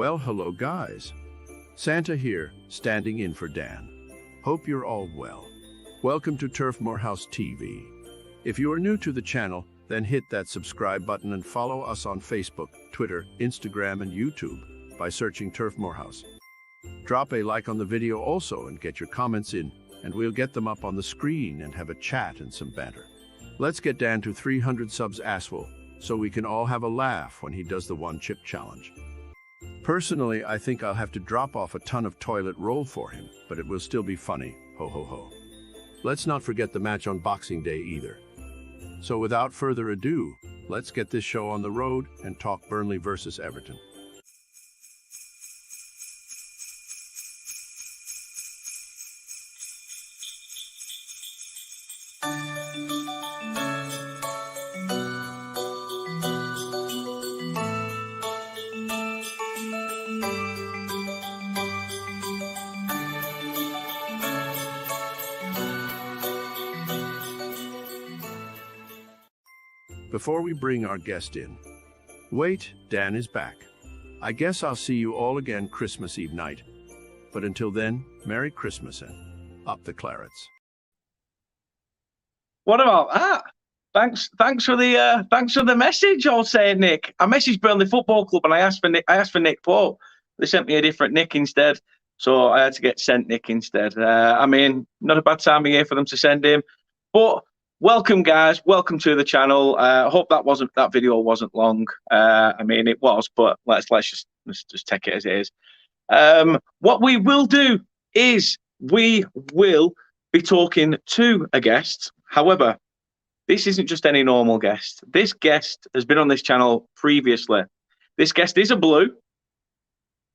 Well, hello guys. Santa here, standing in for Dan. Hope you're all well. Welcome to Turf Moor House TV. If you are new to the channel, then hit that subscribe button and follow us on Facebook, Twitter, Instagram, and YouTube by searching Turf Moor House. Drop a like on the video also and get your comments in, and we'll get them up on the screen and have a chat and some banter. Let's get Dan to 300 subs ASWEL, so we can all have a laugh when he does the one chip challenge. Personally, I think I'll have to drop off a ton of toilet roll for him, but it will still be funny. Ho ho ho. Let's not forget the match on Boxing Day either. So without further ado, let's get this show on the road and talk Burnley versus Everton. Before we bring our guest in, wait, Dan is back. I guess I'll see you all again Christmas Eve night. But until then, Merry Christmas and up the clarets. What about that? Thanks for the message, I'll say, Nick. I messaged Burnley Football Club and I asked for Nick Pope. They sent me a different Nick instead, so I had to get sent Nick instead. I mean, not a bad time of year for them to send him, but. Welcome, guys. Welcome to the channel. I hope that video wasn't long. I mean, it was, but let's just take it as it is. What we will do is we will be talking to a guest. However, this isn't just any normal guest. This guest has been on this channel previously. This guest is a Blue,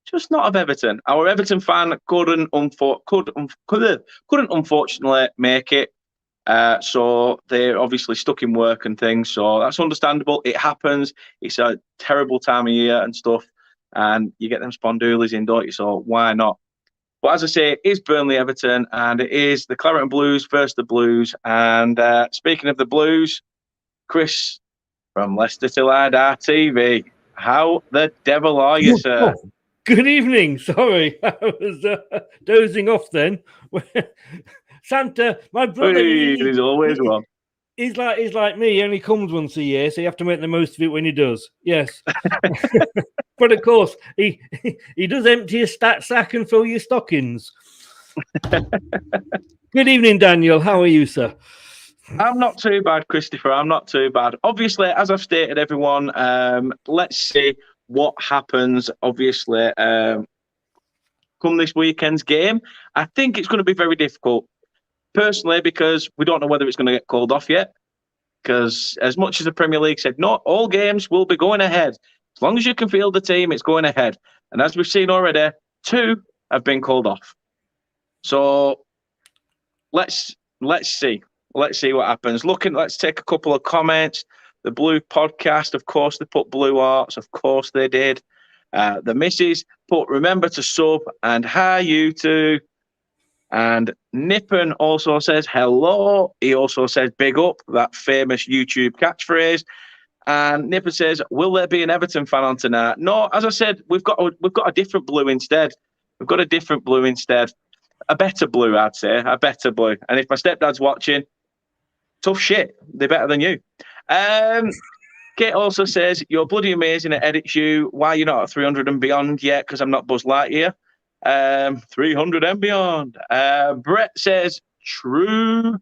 just not of Everton. Our Everton fan couldn't unfortunately make it. So they're obviously stuck in work and things, so that's understandable. It happens. It's a terrible time of year and stuff, and you get them spondoolies in, don't you? So why not? But as I say, it is Burnley Everton, and it is the Claret and Blues versus the Blues. And speaking of the Blues, Chris from Leicester Till I Die TV, how the devil are you, sir? Oh, good evening. Sorry, I was dozing off then. Santa, my brother, he's always one. He's like me. He only comes once a year, so you have to make the most of it when he does. Yes, but of course he does empty your stat sack and fill your stockings. Good evening, Daniel. How are you, sir? I'm not too bad, Christopher. I'm not too bad. Obviously, as I've stated, everyone, let's see what happens. Obviously, come this weekend's game, I think it's going to be very difficult. Personally, because we don't know whether it's going to get called off yet. Because as much as the Premier League said, no, all games will be going ahead. As long as you can field the team, it's going ahead. And as we've seen already, 2 have been called off. So let's see. Let's see what happens. Let's take a couple of comments. The Blue podcast, of course, they put Blue Arts. Of course they did. The missus put remember to sub and hi you two. And Nippon also says hello. He also says big up, that famous YouTube catchphrase. And Nippon says, will there be an Everton fan on tonight? No, as I said, we've got a different Blue instead. We've got a different Blue instead. A better Blue, I'd say. A better Blue. And if my stepdad's watching, tough shit. They're better than you. Kate also says, you're bloody amazing at Edit You. Why are you not at 300 and beyond yet? Because I'm not Buzz Lightyear. 300 and beyond. Brett says true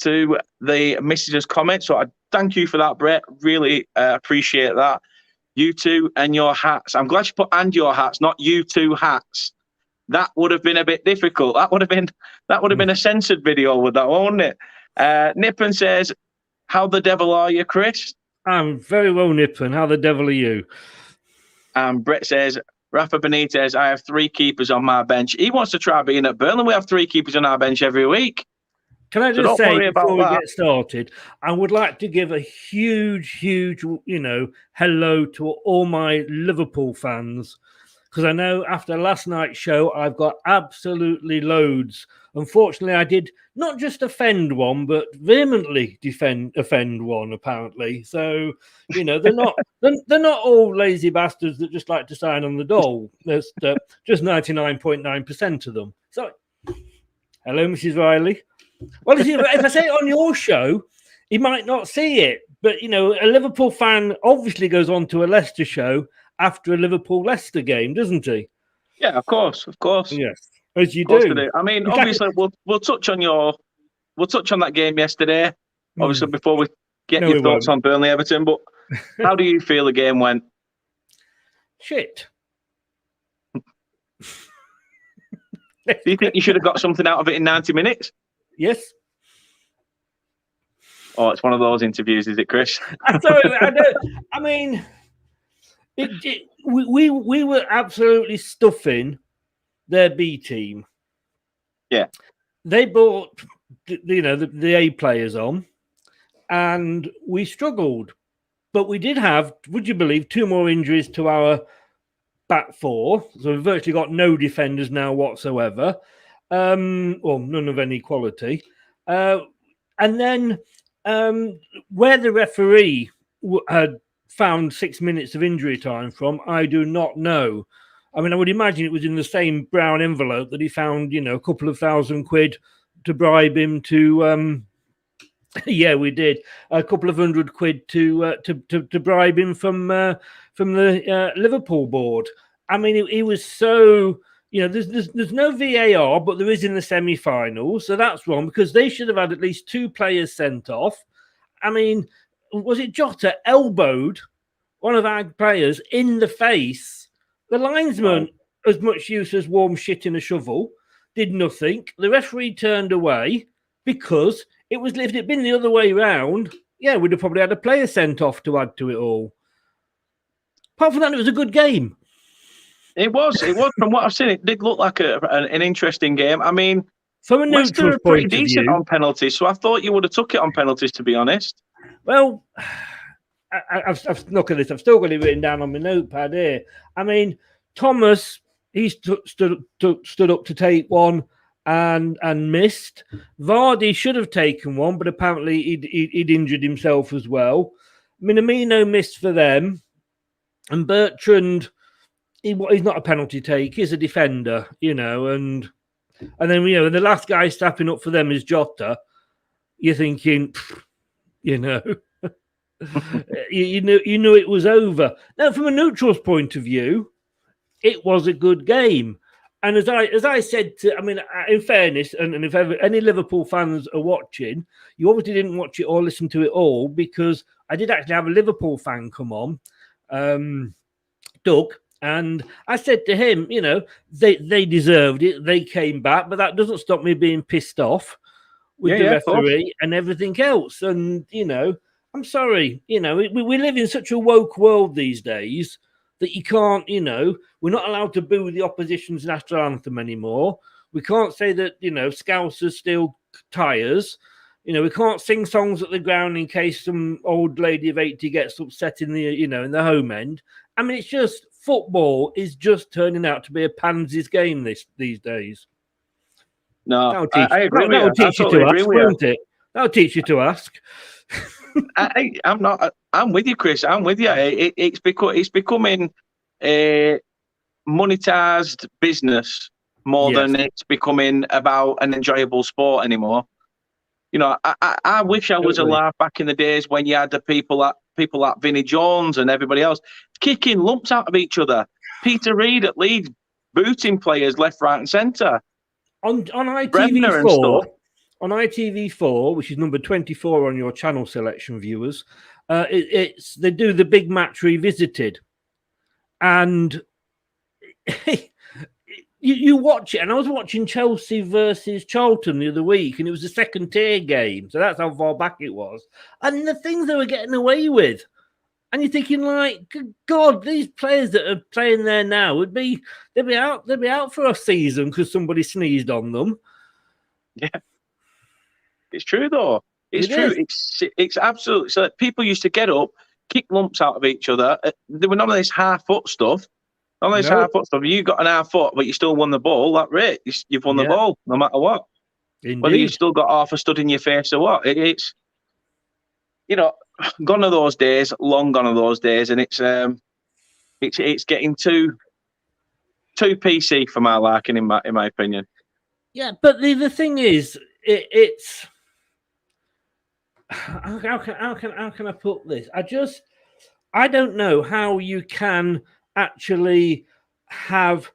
to the missus' comment. So I thank you for that, Brett. Really appreciate that. You two and your hats. I'm glad you put and your hats, not you two hats. That would have been a bit difficult. That would have been a censored video with that one, wouldn't it? Nippon says, how the devil are you, Chris? I'm very well, Nippon. How the devil are you? Brett says, Rafa Benitez, I have 3 keepers on my bench. He wants to try being at Burnley. We have 3 keepers on our bench every week. Can I just say, before we get started, I would like to give a huge, hello to all my Liverpool fans. because I know after last night's show, I've got absolutely loads. Unfortunately, I did not just offend one, but vehemently offend one, apparently. So, they're not they're not all lazy bastards that just like to sign on the dole. There's just 99.9% of them. So, hello, Mrs. Riley. Well, if I say it on your show, he might not see it. But, a Liverpool fan obviously goes on to a Leicester show after a Liverpool-Leicester game, doesn't he? Yeah, of course. Yes, as you do. do. I mean, obviously, we'll touch on that game yesterday. Obviously, before we get your thoughts on Burnley Everton. But how do you feel the game went? Shit. Do you think you should have got something out of it in 90 minutes? Yes. Oh, it's one of those interviews, is it, Chris? I mean, we were absolutely stuffing their B team. Yeah. They brought, the A players on, and we struggled. But we did have, would you believe, 2 more injuries to our back 4. So we've virtually got no defenders now whatsoever. Well, none of any quality. And then where the referee had found 6 minutes of injury time from, I do not know. I mean, I would imagine it was in the same brown envelope that he found, a couple of £1,000 to bribe him to. Yeah, we did a couple of £100 to bribe him from the Liverpool board. I mean, he was so. There's no VAR, but there is in the semi-finals, so that's wrong because they should have had at least 2 players sent off. I mean, was it Jota elbowed one of our players in the face? The linesman, as much use as warm shit in a shovel, did nothing. The referee turned away because if it had been the other way round, yeah, we'd have probably had a player sent off to add to it all. Apart from that, it was a good game. It was. From what I've seen, it did look like an interesting game. I mean, from a neutral Leicester are pretty decent on penalties, so I thought you would have took it on penalties, to be honest. Well, I've look at this. I've still got it written down on my notepad here. I mean, Thomas, he stood up to take one and missed. Vardy should have taken one, but apparently he'd injured himself as well. Minamino missed for them, and Bertrand, he's not a penalty take. He's a defender, and then the last guy stepping up for them is Jota. You're thinking, you knew it was over. Now, from a neutral's point of view, it was a good game. And as I said, in fairness, and if ever any Liverpool fans are watching, you obviously didn't watch it or listen to it all because I did actually have a Liverpool fan come on, Doug, and I said to him, they deserved it. They came back, but that doesn't stop me being pissed off with the referee and everything else. And, I'm sorry, we live in such a woke world these days that you can't, we're not allowed to boo the opposition's national anthem anymore. We can't say that, Scousers steal tyres. We can't sing songs at the ground in case some old lady of 80 gets upset in the, in the home end. I mean, it's just football is just turning out to be a pansies game these days. No, I agree with you. That'll teach you to ask, won't it? That'll teach you to ask. I'm with you, Chris. I'm with you. It's becoming a monetized business more than it's becoming about an enjoyable sport anymore. I wish I was alive back in the days when you had the people like Vinnie Jones and everybody else kicking lumps out of each other. Peter Reid at Leeds booting players left, right, and centre. On ITV4. On ITV4, which is number 24 on your channel selection, viewers, they do the big match revisited, and you watch it. And I was watching Chelsea versus Charlton the other week, and it was a second tier game, so that's how far back it was. And the things they were getting away with, and you're thinking, like, good God, these players that are playing there now they'd be out for a season because somebody sneezed on them. Yeah. It's true, though. It's true. It's absolutely. So people used to get up, kick lumps out of each other. There were none of this half-foot stuff. All this No. half foot stuff. You got an half foot, but you still won the ball. That's right. You've won the ball, no matter what. Indeed. Whether you've still got half a stud in your face or what. It's gone are those days, long gone are those days, and it's getting too PC for my liking, in my opinion. Yeah, but the thing is, it's how can I put this? I don't know how you can actually have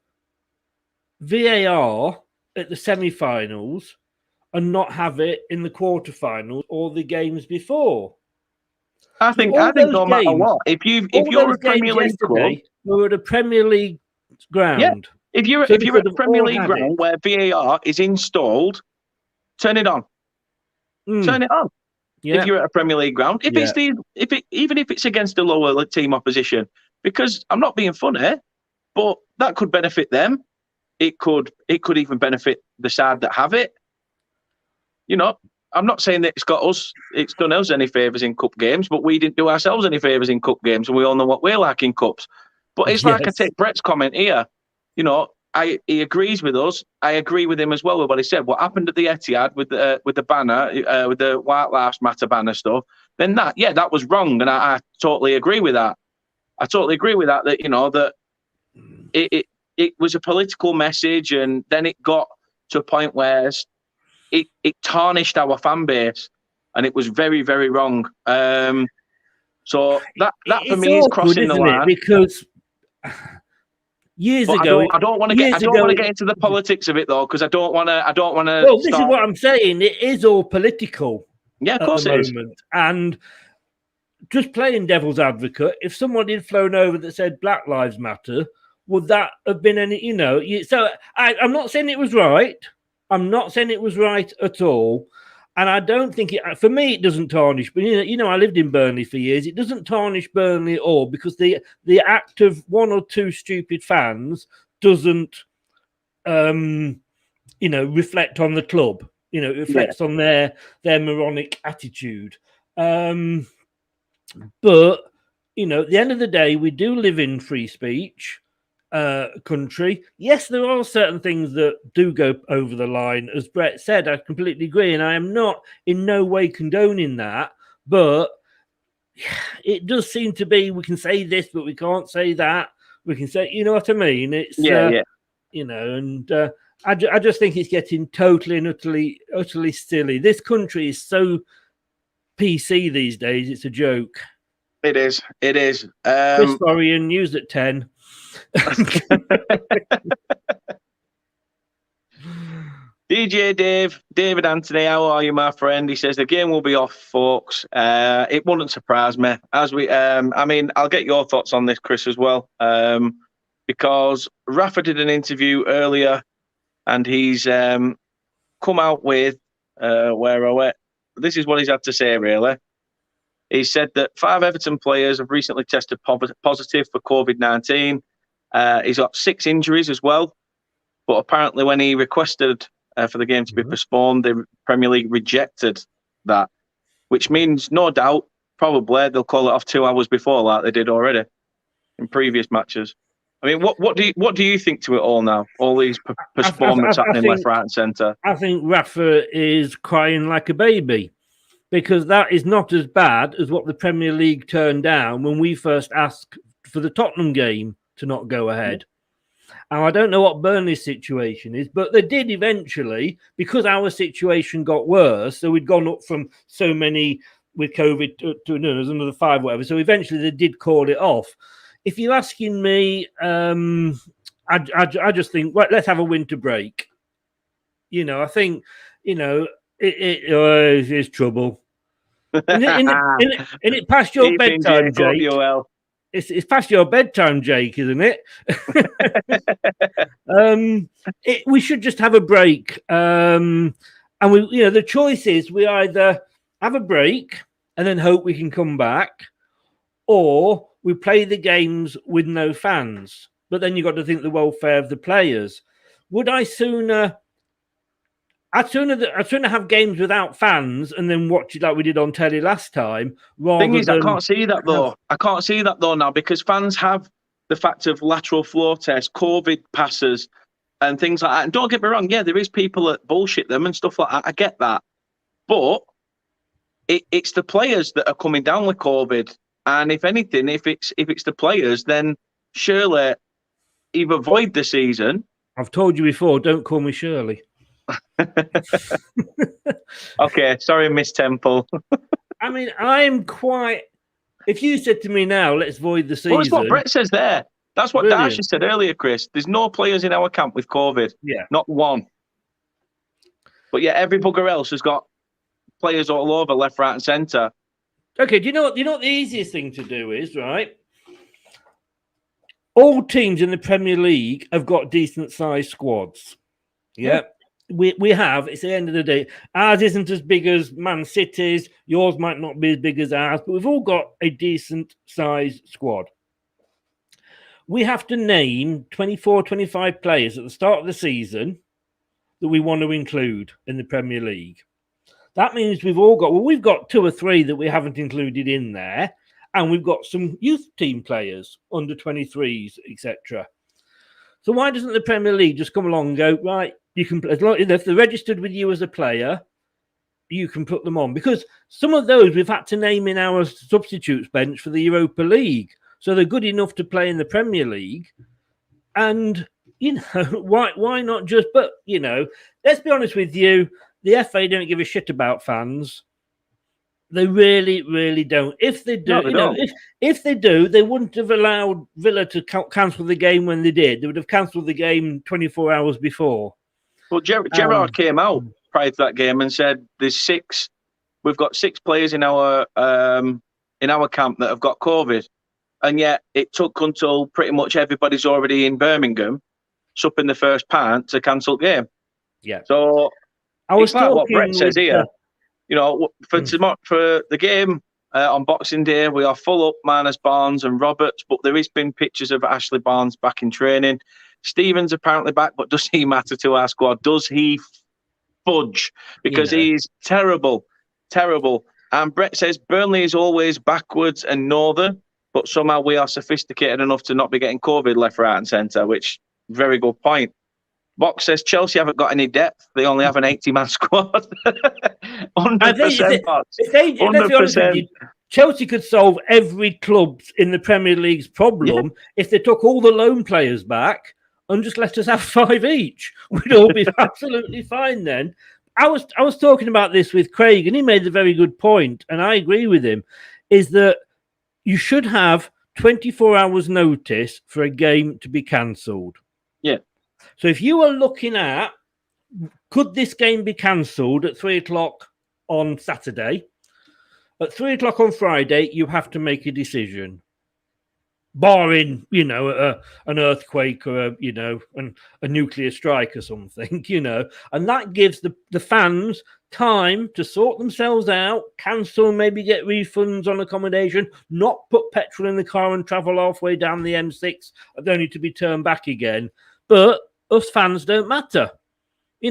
VAR at the semi-finals and not have it in the quarterfinals or the games before. I think no matter what, if you're a Premier League club, we're at a Premier League ground. Yeah. If you're at a Premier League ground where VAR is installed, turn it on. Turn it on. Yeah. If you're at a Premier League ground, even if it's against a lower team opposition, because I'm not being funny, but that could benefit them. It could even benefit the side that have it. I'm not saying that it's done us any favours in cup games, but we didn't do ourselves any favours in cup games, and we all know what we're like in cups. But it's like I take Brett's comment here. He agrees with us. I agree with him as well with what he said. What happened at the Etihad with the banner, with the White Lives Matter banner stuff, then that was wrong, and I totally agree with that. I totally agree with that. That it was a political message, and then it got to a point where it tarnished our fan base, and it was very, very wrong. So that for me is crossing the line, because years ago, I don't want to get into the politics of it though, because I don't want to. Well, this is what I'm saying. It is all political. Yeah, of course it is. And just playing devil's advocate, if someone had flown over that said Black Lives Matter, would that have been any? So I'm not saying it was right. I'm not saying it was right at all. And I don't think for me, it doesn't tarnish. But, I lived in Burnley for years. It doesn't tarnish Burnley at all, because the act of one or two stupid fans doesn't, reflect on the club. It reflects on their moronic attitude. But, at the end of the day, we do live in free speech country. Yes, there are certain things that do go over the line, as Brett said. I completely agree, and I am not in no way condoning that, but it does seem to be we can say this but we can't say that. We can say, you know what I mean? It's and I just think it's getting totally and utterly silly. This country is so PC these days, it's a joke. It is Chris Florian, news at 10. DJ David Anthony, how are you, my friend? He says the game will be off, folks. It wouldn't surprise me. I'll get your thoughts on this, Chris, as well, because Rafa did an interview earlier, and he's come out with this is what he's had to say, really. He said that 5 Everton players have recently tested positive for COVID-19. He's got 6 injuries as well. But apparently when he requested for the game to be postponed, the Premier League rejected that, which means no doubt, probably, they'll call it off 2 hours before, like they did already in previous matches. I mean, what do you think to it all now? All these postponements happening left, right and centre. I think Rafa is crying like a baby, because that is not as bad as what the Premier League turned down when we first asked for the Tottenham game to not go ahead. And I don't know what Burnley's situation is, but they did eventually, because our situation got worse. So we'd gone up from so many with COVID to another 5, whatever. So eventually they did call it off. If you're asking me, I just think, well, let's have a winter break. I think, it is trouble. And it past your bedtime, Jake. It's past your bedtime, Jake, isn't it? We should just have a break. And the choice is we either have a break and then hope we can come back, or we play the games with no fans. But then you've got to think the welfare of the players. Would I sooner? I'd sooner have games without fans and then watch it like we did on telly last time. Thing is, I can't see that though. I can't see that though now, because fans have the fact of lateral flow tests, COVID passes, and things like that. And don't get me wrong, yeah, there is people that bullshit them and stuff like that. I get that. But it's the players that are coming down with COVID. And if anything, if it's the players, then surely either void the season. I've told you before, don't call me Shirley. Okay, sorry, Miss Temple. I mean, I'm quite... If you said to me now, let's void the season... Well, that's what Brett says there. That's what Brilliant. Darcy said earlier, Chris. There's no players in our camp with COVID. Yeah. Not one. But yeah, every bugger else has got players all over, left, right, and centre. Okay, do you know what the easiest thing to do is, right? All teams in the Premier League have got decent-sized squads. Yeah. We have. It's the end of the day. Ours isn't as big as Man City's. Yours might not be as big as ours, but we've all got a decent-sized squad. We have to name 24, 25 players at the start of the season that we want to include in the Premier League. That means we've got 2 or 3 that we haven't included in there, and we've got some youth team players, under 23s, etc. So why doesn't the Premier League just come along and go, right, you can, as long if they're registered with you as a player, you can put them on? Because some of those we've had to name in our substitutes bench for the Europa League. So they're good enough to play in the Premier League. And, why not just... But, let's be honest with you, the FA don't give a shit about fans. They really, really don't. If they do, No, if they do, they wouldn't have allowed Villa to cancel the game when they did. They would have cancelled the game 24 hours before. Well, Gerrard came out prior to that game and said, we've got 6 players in our camp that have got COVID. And yet it took until pretty much everybody's already in Birmingham, supping the first pint, to cancel the game. Yeah. So it's like what Brett says here. For the game on Boxing Day, we are full up minus Barnes and Roberts, but there has been pictures of Ashley Barnes back in training. Stevens apparently back, but does he matter to our squad? Does he fudge? Because he's terrible, terrible. And Brett says Burnley is always backwards and northern, but somehow we are sophisticated enough to not be getting COVID left, right, and centre, which very good point. Box says Chelsea haven't got any depth. They only have an 80-man squad. 100%, Box. 100%. Chelsea could solve every club in the Premier League's problem if they took all the loan players back and just let us have 5 each. We'd all be absolutely fine then. I was talking about this with Craig, and he made a very good point, and I agree with him, is that you should have 24 hours notice for a game to be cancelled. Yeah. So if you are looking at, could this game be cancelled at 3 o'clock on Saturday? At 3 o'clock on Friday, you have to make a decision. Barring, an earthquake or, a nuclear strike or something, And that gives the fans time to sort themselves out, cancel, maybe get refunds on accommodation, not put petrol in the car and travel halfway down the M6, only to be turned back again. But us fans don't matter.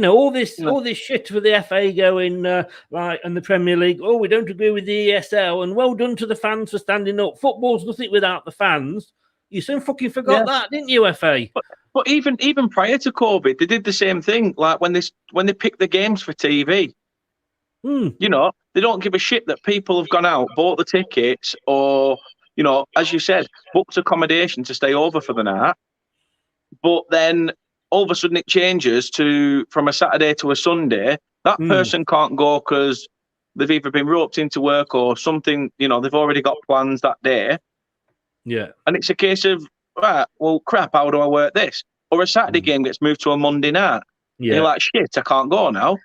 All this shit for the FA going, and the Premier League, we don't agree with the ESL, and well done to the fans for standing up. Football's nothing without the fans. You soon fucking forgot that, didn't you, FA? But even prior to COVID, they did the same thing. Like when they picked the games for TV, they don't give a shit that people have gone out, bought the tickets, or, as you said, booked accommodation to stay over for the night. But then all of a sudden it changes from a Saturday to a Sunday. That person can't go because they've either been roped into work or something, they've already got plans that day. Yeah. And it's a case of, right, well, crap, how do I work this? Or a Saturday game gets moved to a Monday night. Yeah. You're like, shit, I can't go now.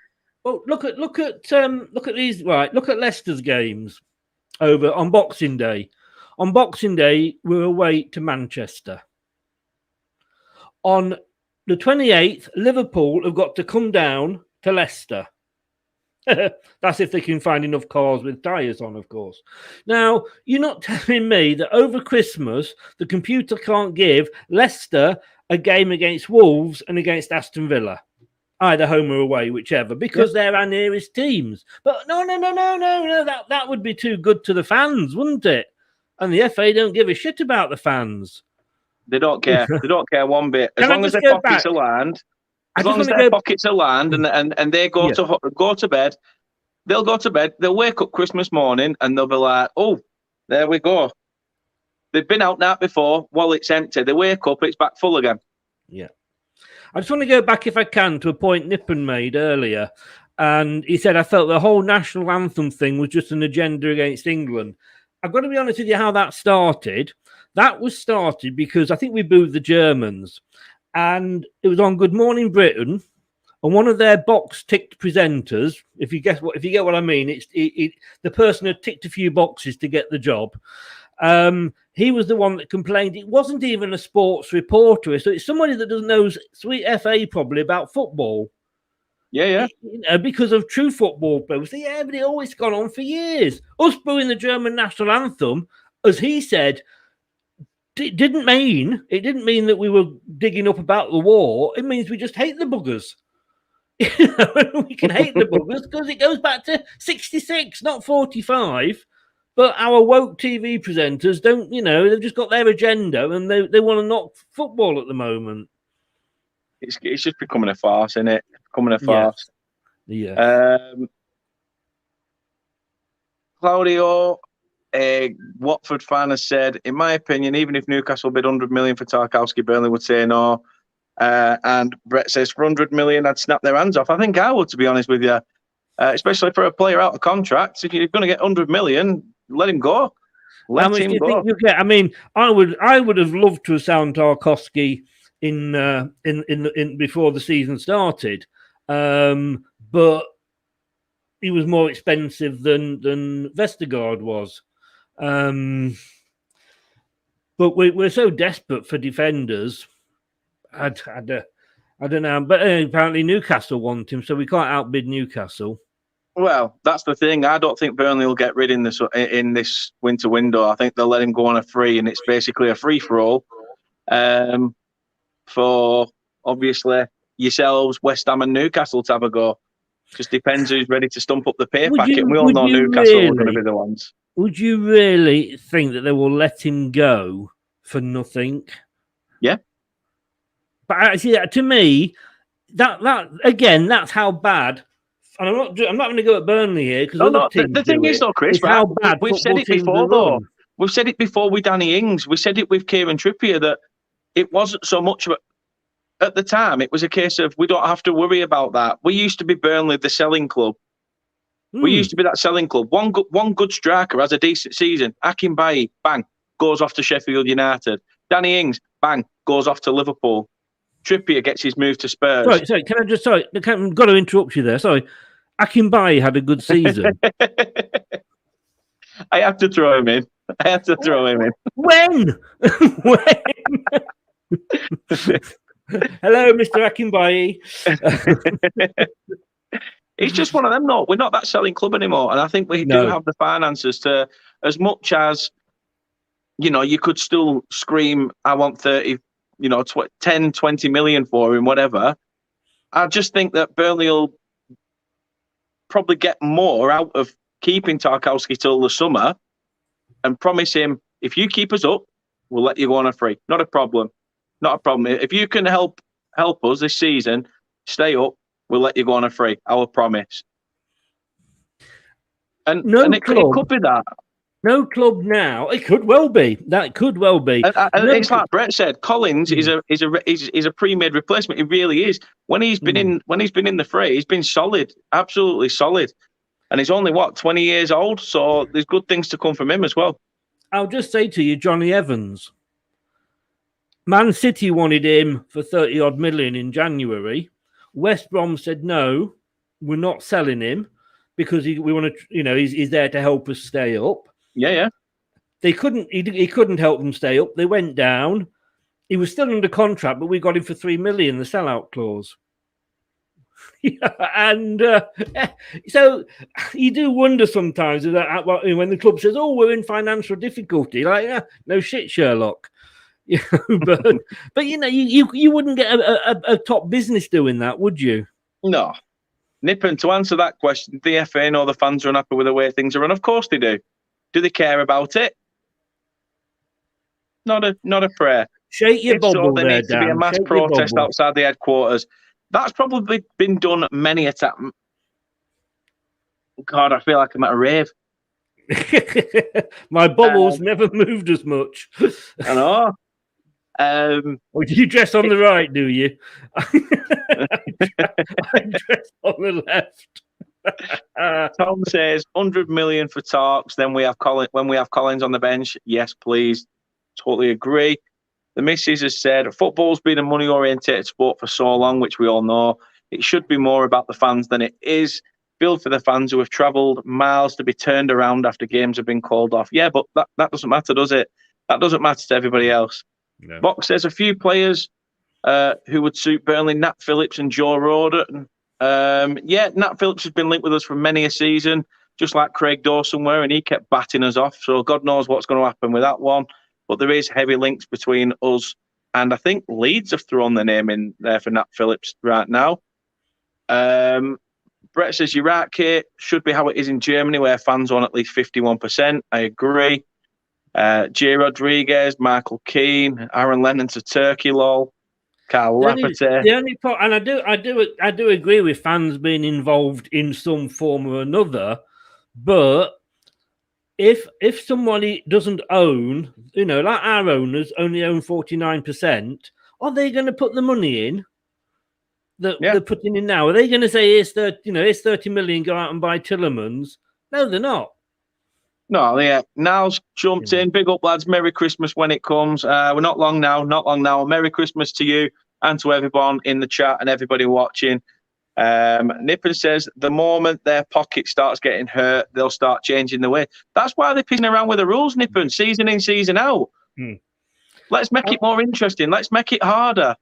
Well, look at these, right, look at Leicester's games over on Boxing Day. On Boxing Day, we're away to Manchester. On the 28th, Liverpool have got to come down to Leicester. That's if they can find enough cars with tyres on, of course. Now, you're not telling me that over Christmas, the computer can't give Leicester a game against Wolves and against Aston Villa, either home or away, whichever, because they're our nearest teams. But no, that would be too good to the fans, wouldn't it? And the FA don't give a shit about the fans. They don't care. They don't care one bit. As Can I long as just their go pockets back? are lined, I as just long as want to their go. pockets are lined and they go Yeah. to bed, they'll go to bed. They'll wake up Christmas morning and they'll be like, "Oh, there we go." They've been out night before. Wallet's empty. They wake up, it's back full again. Yeah. I just want to go back, if I can, to a point Nippon made earlier. And he said, I felt the whole national anthem thing was just an agenda against England. I've got to be honest with you how that started. That was started because I think we booed the Germans. And it was on Good Morning Britain. And one of their box ticked presenters, if you get what I mean, it's the person had ticked a few boxes to get the job. He was the one that complained. It wasn't even a sports reporter, so it's somebody that doesn't know sweet FA probably about football. Yeah. Because of true football players. Yeah, but it always gone on for years. Us booing the German national anthem, as he said, it didn't mean that we were digging up about the war. It means we just hate the buggers. We can hate the buggers because it goes back to 66, not 45. But our woke TV presenters don't, they've just got their agenda and they want to knock football at the moment. It's just becoming a farce, isn't it? Becoming a farce. Yeah. Claudio, a Watford fan, has said, in my opinion, even if Newcastle bid 100 million for Tarkowski, Burnley would say no. And Brett says, for 100 million, I'd snap their hands off. I think I would, to be honest with you. Especially for a player out of contract. If you're going to get 100 million, let him go. How much do you think you get? I mean, I would have loved to have signed Tarkowski in before the season started, but he was more expensive than Vestergaard was. But we're so desperate for defenders. I don't know, but apparently Newcastle want him, so we can't outbid Newcastle. Well, that's the thing. I don't think Burnley will get rid in this winter window. I think they'll let him go on a free, and it's basically a free for all. For obviously yourselves, West Ham and Newcastle to have a go. Just depends who's ready to stump up the pay packet. And we all know Newcastle are going to be the ones. Would you really think that they will let him go for nothing? Yeah. But actually, to me, that again, that's how bad. And I'm not going to go at Burnley here because the thing is, though, Chris, how bad we've said it before, though. We've said it before with Danny Ings. We said it with Kieran Trippier that it wasn't so much of at the time. It was a case of we don't have to worry about that. We used to be Burnley, the selling club. We used to be that selling club. One good striker has a decent season. Akin Bayi, bang, goes off to Sheffield United. Danny Ings, bang, goes off to Liverpool. Trippier gets his move to Spurs. Sorry, I've got to interrupt you there. Sorry. Akin Bayi had a good season. I have to throw him in. When? Hello, Mr. Akin Bayi. It's just one of them, though. We're not that selling club anymore. And I think we do have the finances to, as much as, you could still scream, I want 30, 10, 20 million for him, whatever. I just think that Burnley will probably get more out of keeping Tarkowski till the summer and promise him, if you keep us up, we'll let you go on a free. Not a problem. If you can help us this season, stay up, we'll let you go on a free. Our promise. And it could be that. No club now. It could well be. That could well be. And it's like Brett said. Collins is a pre-made replacement. He really is. When he's been in the fray, he's been solid, absolutely solid. And he's only 20 years old. So there's good things to come from him as well. I'll just say to you, Johnny Evans. Man City wanted him for 30 odd million in January. West Brom said no, we're not selling him because we want to. He's there to help us stay up. Yeah. They couldn't. He couldn't help them stay up. They went down. He was still under contract, but we got him for 3 million, the sellout clause. And so you do wonder sometimes that when the club says, "Oh, we're in financial difficulty," like, no shit, Sherlock. But you wouldn't get a top business doing that, would you? No. Nippon, to answer that question, the FA know the fans are unhappy with the way things are run. Of course they do. Do they care about it? Not a prayer. Shake your If so, bubble there there, needs to be a Dan. mass Shake your protest bubble. outside the headquarters. That's probably been done many a time. God, I feel like I'm at a rave. My bubbles never moved as much. I know. Or do you dress on the right, do you? I dress on the left. Tom says 100 million for talks. Then we have when we have Collins on the bench. Yes, please. Totally agree. The missus has said football's been a money-oriented sport for so long, which we all know. It should be more about the fans than it is. Feel for the fans who have travelled miles to be turned around after games have been called off. Yeah, but that doesn't matter, does it? That doesn't matter to everybody else. No. Box says a few players who would suit Burnley: Nat Phillips and Joe Roden. Nat Phillips has been linked with us for many a season, just like Craig Dawson were, and he kept batting us off. So God knows what's going to happen with that one. But there is heavy links between us, and I think Leeds have thrown their name in there for Nat Phillips right now. Brett says, you're right, Kate. Should be how it is in Germany, where fans own at least 51%. I agree. J. Rodriguez, Michael Keane, Aaron Lennon to Turkey, lol. Carl Lapperty. The only part, and I do agree with fans being involved in some form or another, but if somebody doesn't own, like our owners only own 49%, are they going to put the money in that they're putting in now? Are they going to say, here's 30 million, go out and buy Tillermans? No, they're not. No, yeah. Niall's jumped in. Big up, lads. Merry Christmas when it comes. We're not long now. Merry Christmas to you and to everyone in the chat and everybody watching. Nippon says the moment their pocket starts getting hurt, they'll start changing the way. That's why they're pissing around with the rules, Nippon, season in, season out. Let's make it more interesting. Let's make it harder.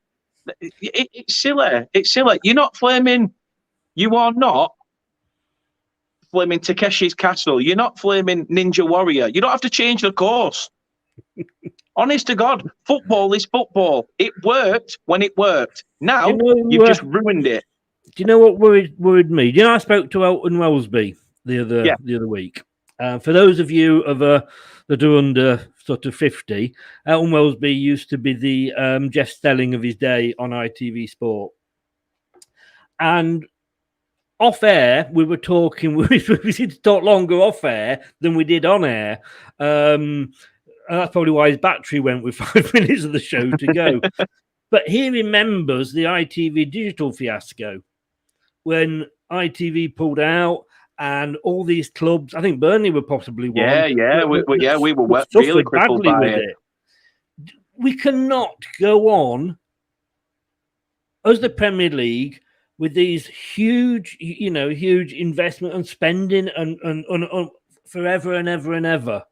It's silly. It's silly. You're not flaming. You are not flaming Takeshi's Castle. You're not flaming Ninja Warrior. You don't have to change the course. Honest to God, football is football. It worked when it worked. Now you've just ruined it. Do you know what worried me? I spoke to Elton Wellesby the other week. For those of you that are under sort of 50, Elton Wellesby used to be the Jeff Stelling of his day on ITV Sport. And off air, we were talking. We seemed to talk longer off air than we did on air. And that's probably why his battery went with 5 minutes of the show to go. But he remembers the ITV digital fiasco when ITV pulled out and all these clubs. I think Burnley were possibly one. We were really crippled by it. We cannot go on as the Premier League with these huge investment and spending and forever and ever and ever.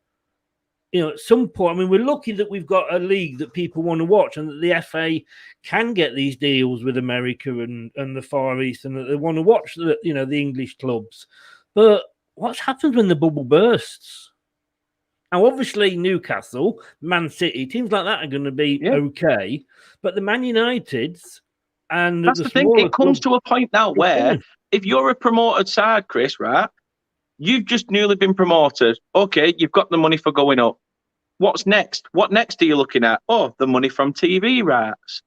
At some point, I mean, we're lucky that we've got a league that people want to watch and that the FA can get these deals with America and the Far East and that they want to watch the English clubs. But what happens when the bubble bursts? Now, obviously, Newcastle, Man City, teams like that are going to be okay. But the Man Uniteds and that's the thing. It comes to a point now where if you're a promoted side, Chris, right? You've just newly been promoted. Okay, you've got the money for going up. What's next? What next are you looking at? Oh, the money from TV rights.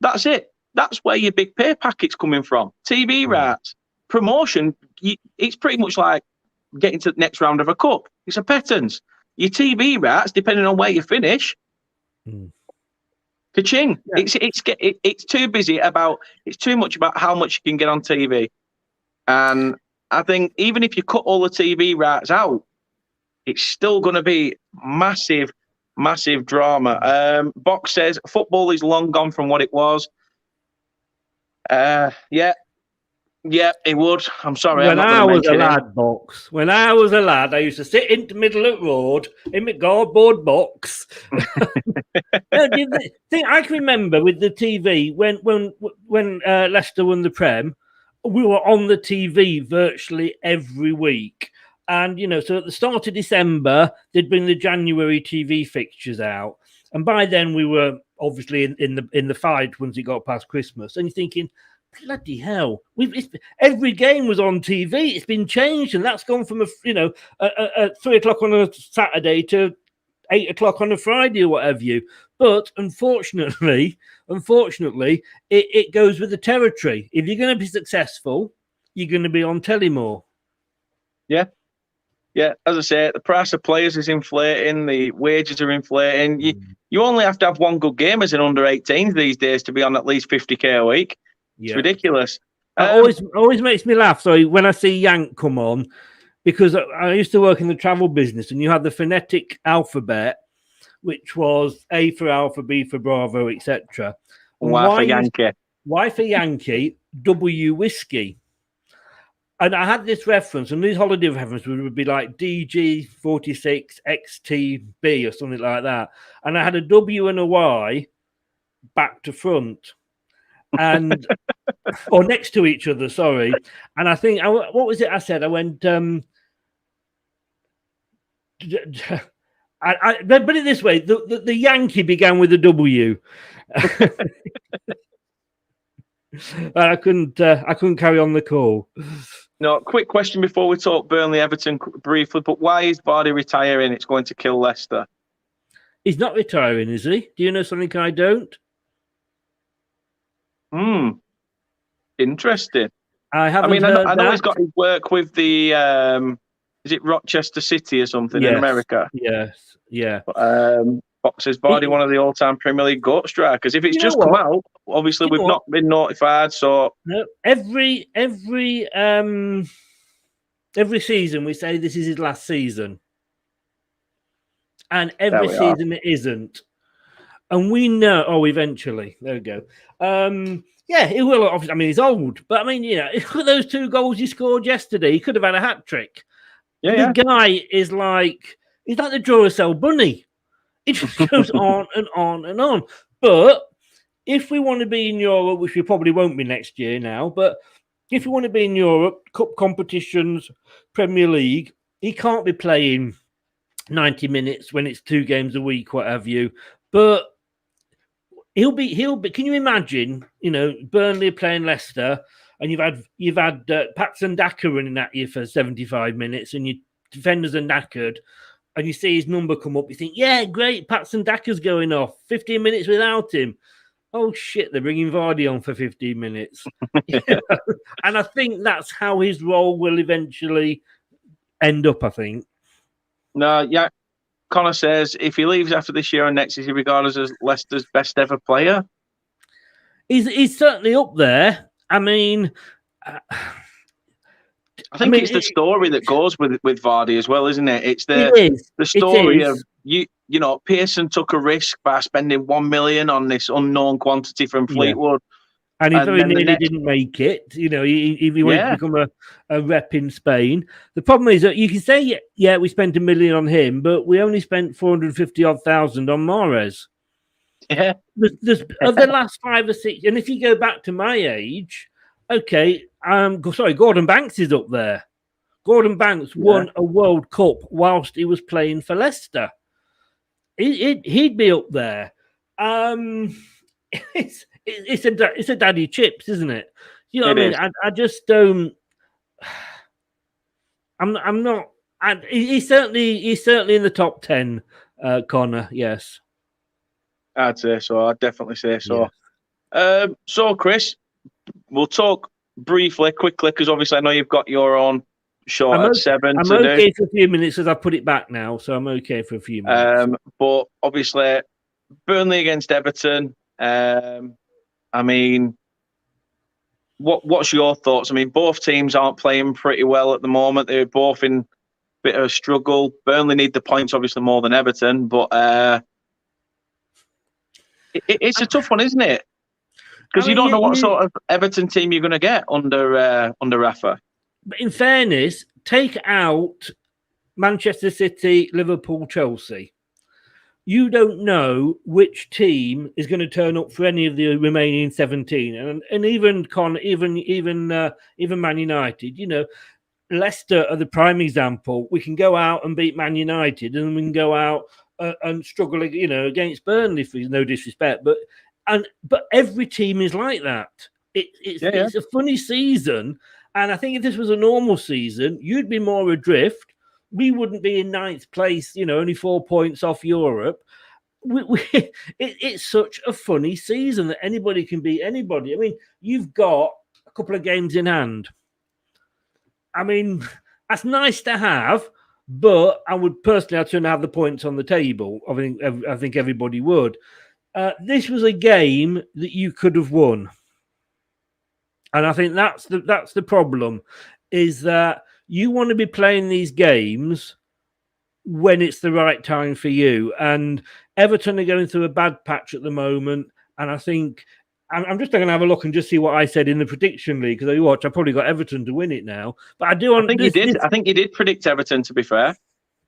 That's it. That's where your big pay packet's coming from. TV rights. Promotion, it's pretty much like getting to the next round of a cup. It's a pittance. Your TV rights, depending on where you finish, ka-ching. Yeah. It's too busy about, it's too much about how much you can get on TV. And I think even if you cut all the TV rights out, it's still going to be massive, massive drama. Box says football is long gone from what it was. Yeah, it would. I'm sorry. When I was a lad, Box. When I was a lad, I used to sit in the middle of the road in my cardboard box. I can remember with the TV when Leicester won the Prem, we were on the TV virtually every week. And, so at the start of December, they'd bring the January TV fixtures out. And by then we were obviously in the fight once it got past Christmas. And you're thinking, bloody hell, every game was on TV. It's been changed. And that's gone from, at 3 o'clock on a Saturday to 8 o'clock on a Friday or whatever you. But unfortunately, it goes with the territory. If you're going to be successful, you're going to be on telly more. Yeah. Yeah, as I say, the price of players is inflating, the wages are inflating. You only have to have one good game as an under 18s these days to be on at least 50k a week. It's ridiculous. It always makes me laugh. So when I see Yank come on, because I used to work in the travel business, and you had the phonetic alphabet, which was A for Alpha, B for Bravo, etc. Y for Yankee. Y for Yankee, W whiskey. And I had this reference, and these holiday references would be like DG46 XTB or something like that. And I had a W and a Y back to front, and or next to each other. Sorry. And I think what was it I said? I went. I put it this way: the Yankee began with a W. I couldn't carry on the call. No, quick question before we talk Burnley Everton briefly, but why is Vardy retiring? It's going to kill Leicester. He's not retiring, is he? Do you know something I don't? Interesting. I know he's got his work with the is it Rochester City or something in America? Yes, yeah. Fox says Vardy one of the all-time Premier League goal strikers. If it's just come out, obviously we've not been notified. So no, every season we say this is his last season, and every season it isn't, and we know. Oh, eventually, there we go. Yeah, he will. Obviously, I mean, he's old, but I mean, look at those 2 goals he scored yesterday. He could have had a hat trick. The guy is he's like the Duracell bunny. It just goes on and on and on. But if we want to be in Europe, which we probably won't be next year now, but if we want to be in Europe, cup competitions, Premier League, he can't be playing 90 minutes when it's 2 games a week, what have you. But he'll be. Can you imagine? Burnley playing Leicester, and you've had Patson Daka running at you for 75 minutes, and your defenders are knackered. And you see his number come up, you think, yeah, great, Patson Daka's going off. 15 minutes without him. Oh, shit, they're bringing Vardy on for 15 minutes. And I think that's how his role will eventually end up, I think. No, yeah. Connor says, if he leaves after this year and next, is he regarded as Leicester's best ever player? He's certainly up there. I mean... I think it's the story that goes with Vardy as well, isn't it? It's the story of Pearson took a risk by spending 1 million on this unknown quantity from Fleetwood, and he very nearly didn't make it. He wanted to become a rep in Spain. The problem is that you can say, we spent 1 million on him, but we only spent 450,000 on Mahrez. Yeah, there's of the last 5 or 6, and if you go back to my age. Okay, Gordon Banks is up there. Gordon Banks won a World Cup whilst he was playing for Leicester. He'd be up there. It's a daddy chips, isn't it? You know what I mean? I just don't. I'm not. He's certainly in the top 10. Connor, yes. I'd say so. I'd definitely say so. Yeah. So, Chris. We'll talk briefly, quickly, because obviously I know you've got your own show at 7. I'm okay for a few minutes as I put it back now, so I'm okay for a few minutes. But obviously, Burnley against Everton. I mean, what's your thoughts? I mean, both teams aren't playing pretty well at the moment. They're both in a bit of a struggle. Burnley need the points, obviously, more than Everton, but it's a tough one, isn't it? Because you don't know what sort of Everton team you're going to get under Rafa. But in fairness, take out Manchester City, Liverpool, Chelsea. You don't know which team is going to turn up for any of the remaining 17, and even Man United. Leicester are the prime example. We can go out and beat Man United, and we can go out and struggle, against Burnley, for no disrespect, but every team is like that. It's a funny season, and I think if this was a normal season, you'd be more adrift. we wouldn't be in ninth place, only 4 points off Europe. It's such a funny season that anybody can beat anybody. I mean, you've got a couple of games in hand. I mean, that's nice to have, but I would personally have to have the points on the table. I think everybody would. This was a game that you could have won, and I think that's the problem, is that you want to be playing these games when it's the right time for you. And Everton are going through a bad patch at the moment, and I think I'm just going to have a look and just see what I said in the prediction league, because I probably got Everton to win it now. But I do. I think you did. I think you did predict Everton. To be fair,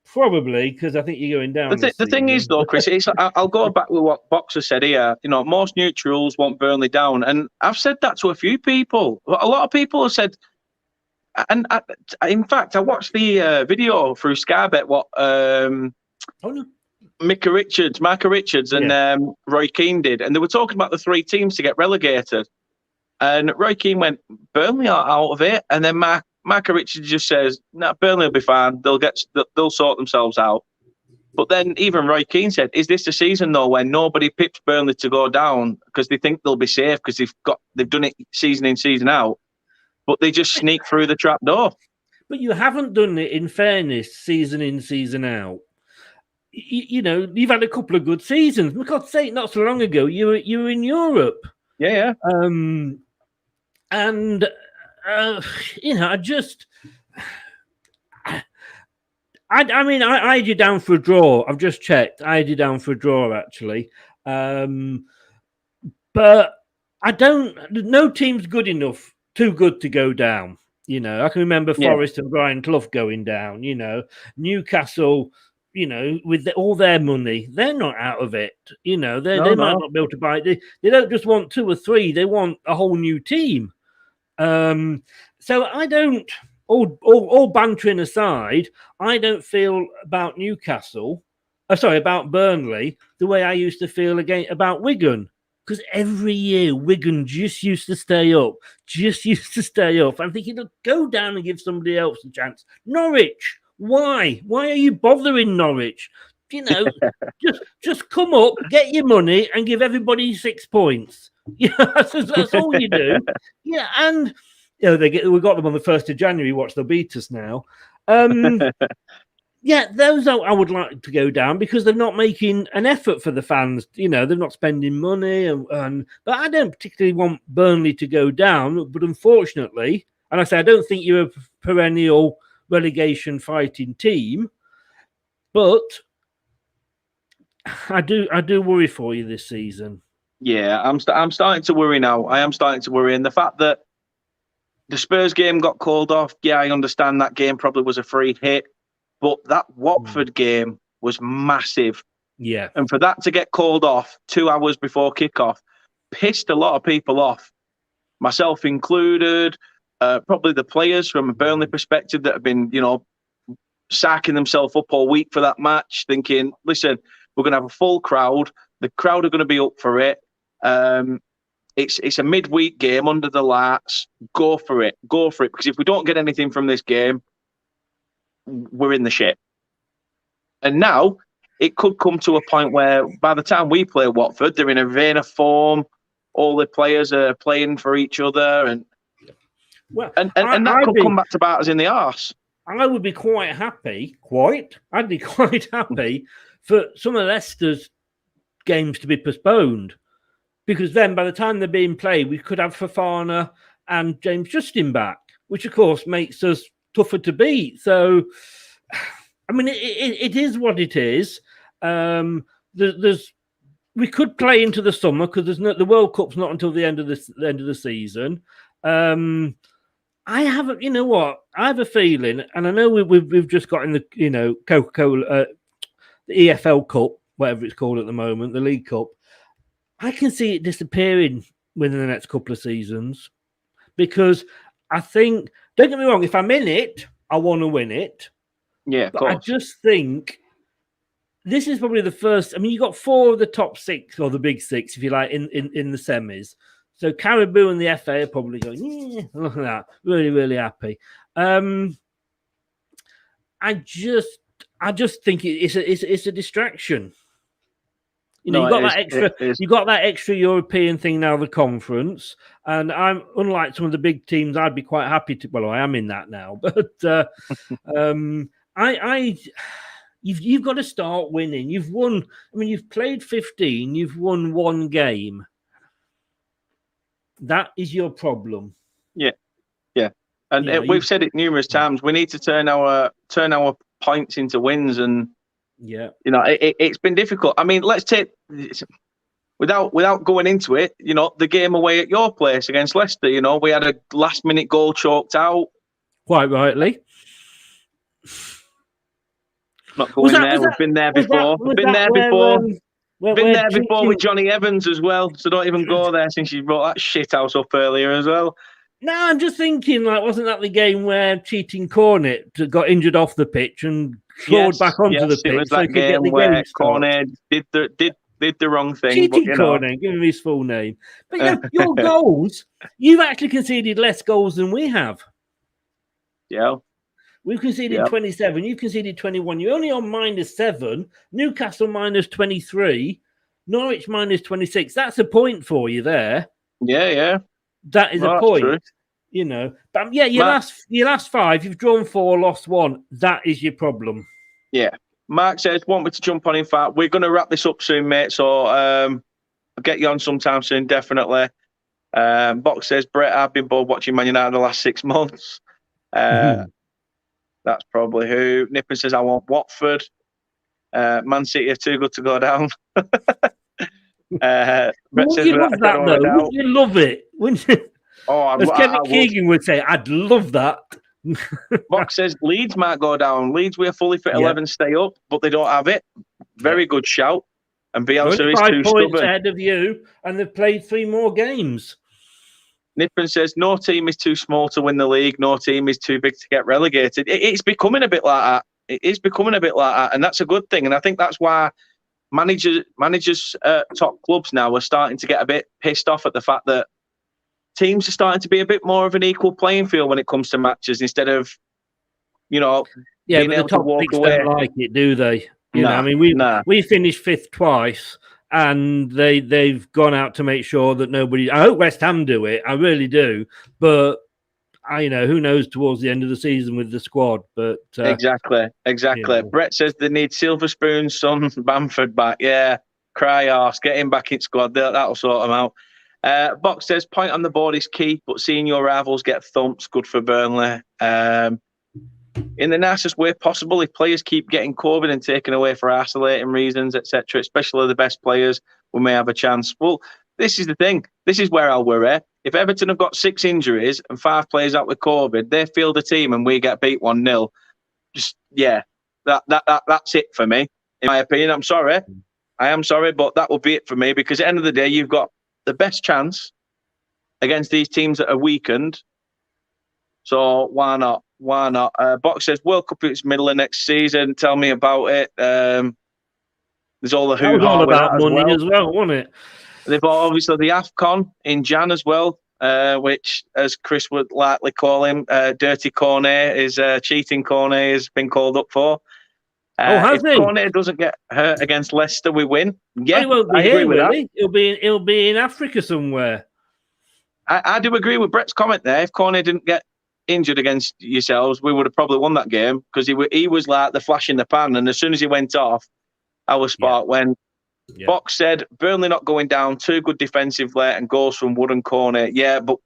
probably because I think you're going down. The thing is, though, Chris, I'll go back with what Boxer said here. Most neutrals want Burnley down, and I've said that to a few people. A lot of people have said, and in fact, I watched the video through Skybet. What? Micah Richards, and Roy Keane did, and they were talking about the three teams to get relegated. And Roy Keane went, Burnley are out of it, and then Micah Richards just says, "No, Burnley will be fine. They'll sort themselves out." But then even Roy Keane said, "Is this the season though when nobody pips Burnley to go down because they think they'll be safe because they've done it season in, season out, but they just sneak through the trap door?" But you haven't done it, in fairness, season in, season out. You've had a couple of good seasons. For God's sake, not so long ago, you were in Europe. Yeah. I had you down for a draw. I've just checked. I had you down for a draw, actually. But no team's good enough, too good to go down. I can remember Forest and Brian Clough going down. Newcastle, with all their money, they're not out of it. They might not be able to buy it. They don't just want 2 or 3. They want a whole new team. So I don't, all bantering aside, I don't feel about about Burnley the way I used to feel about Wigan. Because every year Wigan just used to stay up. I'm thinking, look, go down and give somebody else a chance. Norwich, why? Why are you bothering Norwich? Just come up, get your money, and give everybody 6 points. That's all you do. Yeah, and we got them on the 1st of January. Watch, they'll beat us now. Yeah, those I would like to go down because they're not making an effort for the fans. They're not spending money, but I don't particularly want Burnley to go down. But unfortunately, and I say I don't think you're a perennial relegation fighting team, but I do worry for you this season. Yeah, I'm starting to worry now. I am starting to worry, and the fact that the Spurs game got called off. Yeah, I understand that game probably was a free hit, but that Watford game was massive. Yeah, and for that to get called off 2 hours before kickoff pissed a lot of people off, myself included. Probably the players from a Burnley perspective that have been, sacking themselves up all week for that match, thinking, listen, we're going to have a full crowd. The crowd are going to be up for it. It's a midweek game under the lights. Go for it. Because if we don't get anything from this game, we're in the shit. And now it could come to a point where by the time we play Watford, they're in a vein of form. All the players are playing for each other, and that could come back to bite us in the arse. I would be quite happy. I'd be quite happy for some of Leicester's games to be postponed, because then by the time they're being played, we could have Fofana and James Justin back, which of course makes us tougher to beat. So, I mean, it is what it is. We could play into the summer because the World Cup's not until the end of the season. I haven't. You know what? I have a feeling, and I know we've just got in the Coca-Cola, the EFL Cup, whatever it's called at the moment, the League Cup. I can see it disappearing within the next couple of seasons, because I think, don't get me wrong, if I'm in it, I want to win it. Yeah, of but course. I just think this is probably the first. I mean, you got 4 of the top 6, or the big 6, if you like, in the semis. So Caribou and the FA are probably going, yeah, look at that, really, really happy. And I just think it's a distraction. You know, No, you got it that is, extra. it is. You got that extra European thing now, the conference, and I'm unlike some of the big teams. I'd be quite happy to. Well, I am in that now, but you've got to start winning. You've won. I mean, you've played 15. You've won one game. That is your problem. Yeah, yeah. And You know, we've said it numerous times. We need to turn our points into wins, and yeah, you know, it's been difficult. I mean, let's take without going into it. You know, the game away at your place against Leicester. You know, we had a last-minute goal choked out. quite rightly. Not going there. We've been there before. Been there before with Johnny Evans as well. So don't even go there since you brought that shit house up earlier as well. No, I'm just thinking, like, wasn't that the game where cheating Cornet got injured off the pitch and clawed back onto the pitch? It was that game where Cornet did the wrong thing. Cheating Cornet, give him his full name. But you know, your goals, you've actually conceded less goals than we have. Yeah. We've conceded 27. You've conceded 21. You're only on -7. Newcastle -23. Norwich -26. That's a point for you there. Yeah. That is a point. True. You know. But yeah, your last 5, you've drawn 4, lost 1. That is your problem. Yeah. Mark says, want me to jump on. In fact, we're going to wrap this up soon, mate. So I'll get you on sometime soon, definitely. Box says, Brett, I've been bored watching Man United the last 6 months. That's probably who. Nippon says, I want Watford. Man City are too good to go down. Would you love that, though? Would you love it? Wouldn't you? As Kevin Keegan would say, I'd love that. Box says, Leeds might go down. Leeds, we're fully fit 11, stay up, but they don't have it. Very good shout. And Bielsa is too stubborn. 5 points ahead of you, and they've played 3 more games. Nippon says, no team is too small to win the league. No team is too big to get relegated. It's becoming a bit like that. It is becoming a bit like that. And that's a good thing. And I think that's why managers top clubs now are starting to get a bit pissed off at the fact that teams are starting to be a bit more of an equal playing field when it comes to matches instead of, you know, being able to walk away. Don't like it, do they? You know, I mean, we finished 5th twice. And they've gone out to make sure that nobody. I hope West Ham do it. I really do. But who knows towards the end of the season with the squad. But exactly. You know. Brett says they need Silver Spoon's son Bamford back. Yeah, cry arse, get him back in squad. That'll sort them out. Box says point on the board is key, but seeing your rivals get thumped good for Burnley. In the nicest way possible, if players keep getting COVID and taken away for isolating reasons, etc., especially the best players, we may have a chance. Well, this is the thing. This is where I'll worry. If Everton have got 6 injuries and 5 players out with COVID, they field a team and we get beat 1-0. That's it for me, in my opinion. I'm sorry. I am sorry, but that will be it for me because at the end of the day, you've got the best chance against these teams that are weakened. So why not? Why not? Box says World Cup is middle of next season. Tell me about it. There's all the hoo-ha all about money as well, wasn't it? They've got obviously the AFCON in Jan as well, which, as Chris would likely call him, Dirty Cornet is cheating. Cornet has been called up for. Has he? Cornet doesn't get hurt against Leicester, we win. Yeah, he won't be here, really. He'll be in Africa somewhere. I do agree with Brett's comment there. If Cornet didn't get injured against yourselves, we would have probably won that game because he was like the flash in the pan, and as soon as he went off, our spark went. Box said Burnley not going down, too good defensively and goals from Wood and Cornet. Yeah, but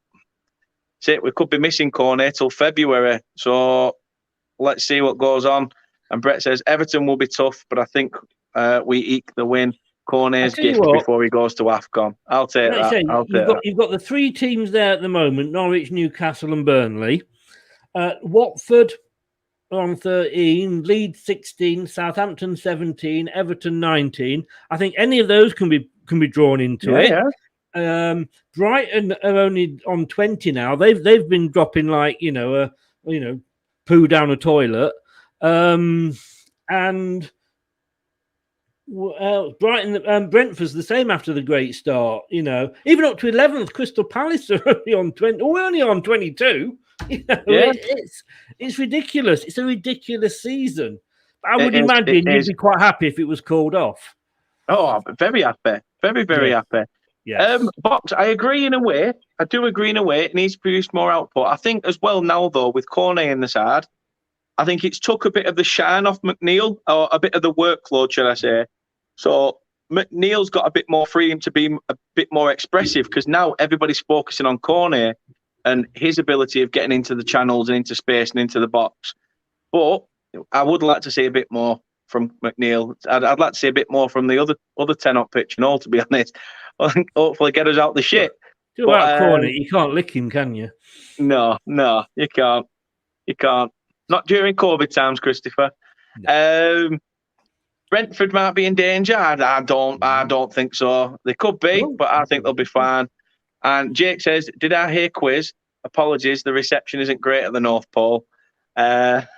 we could be missing Cornet till February, so let's see what goes on. And Brett says Everton will be tough, but I think we eke the win. Cornet's gift before he goes to AFCON. I'll take that. You've got the 3 teams there at the moment: Norwich, Newcastle, and Burnley. Watford on 13, Leeds 16, Southampton 17, Everton 19. I think any of those can be drawn into it. Yeah. Brighton are only on 20 now. They've been dropping like poo down a toilet. And Brighton, Brentford's the same after the great start. Even up to 11th, Crystal Palace are only on 20. We're only on 22. Yeah. It's ridiculous. It's a ridiculous season. I would It is, imagine you'd be quite happy if it was called off. Oh, I'm very happy. Very, very happy. Yeah. But I agree in a way. I do agree in a way. It needs to produce more output. I think as well now, though, with Cornet in the side, I think it's took a bit of the shine off McNeil, or a bit of the workload, should I say. So McNeil's got a bit more freedom to be a bit more expressive, because now everybody's focusing on Cornet and his ability of getting into the channels and into space and into the box. But I would like to see a bit more from McNeil. I'd like to see a bit more from the other 10 up pitch and all, to be honest. Hopefully get us out the shit. About Cornet, you can't lick him, can you? No, you can't. You can't. Not during COVID times, Christopher. No. Brentford might be in danger. I don't think so. They could be, but I think they'll be fine. And Jake says, "Did I hear quiz? Apologies, the reception isn't great at the North Pole." There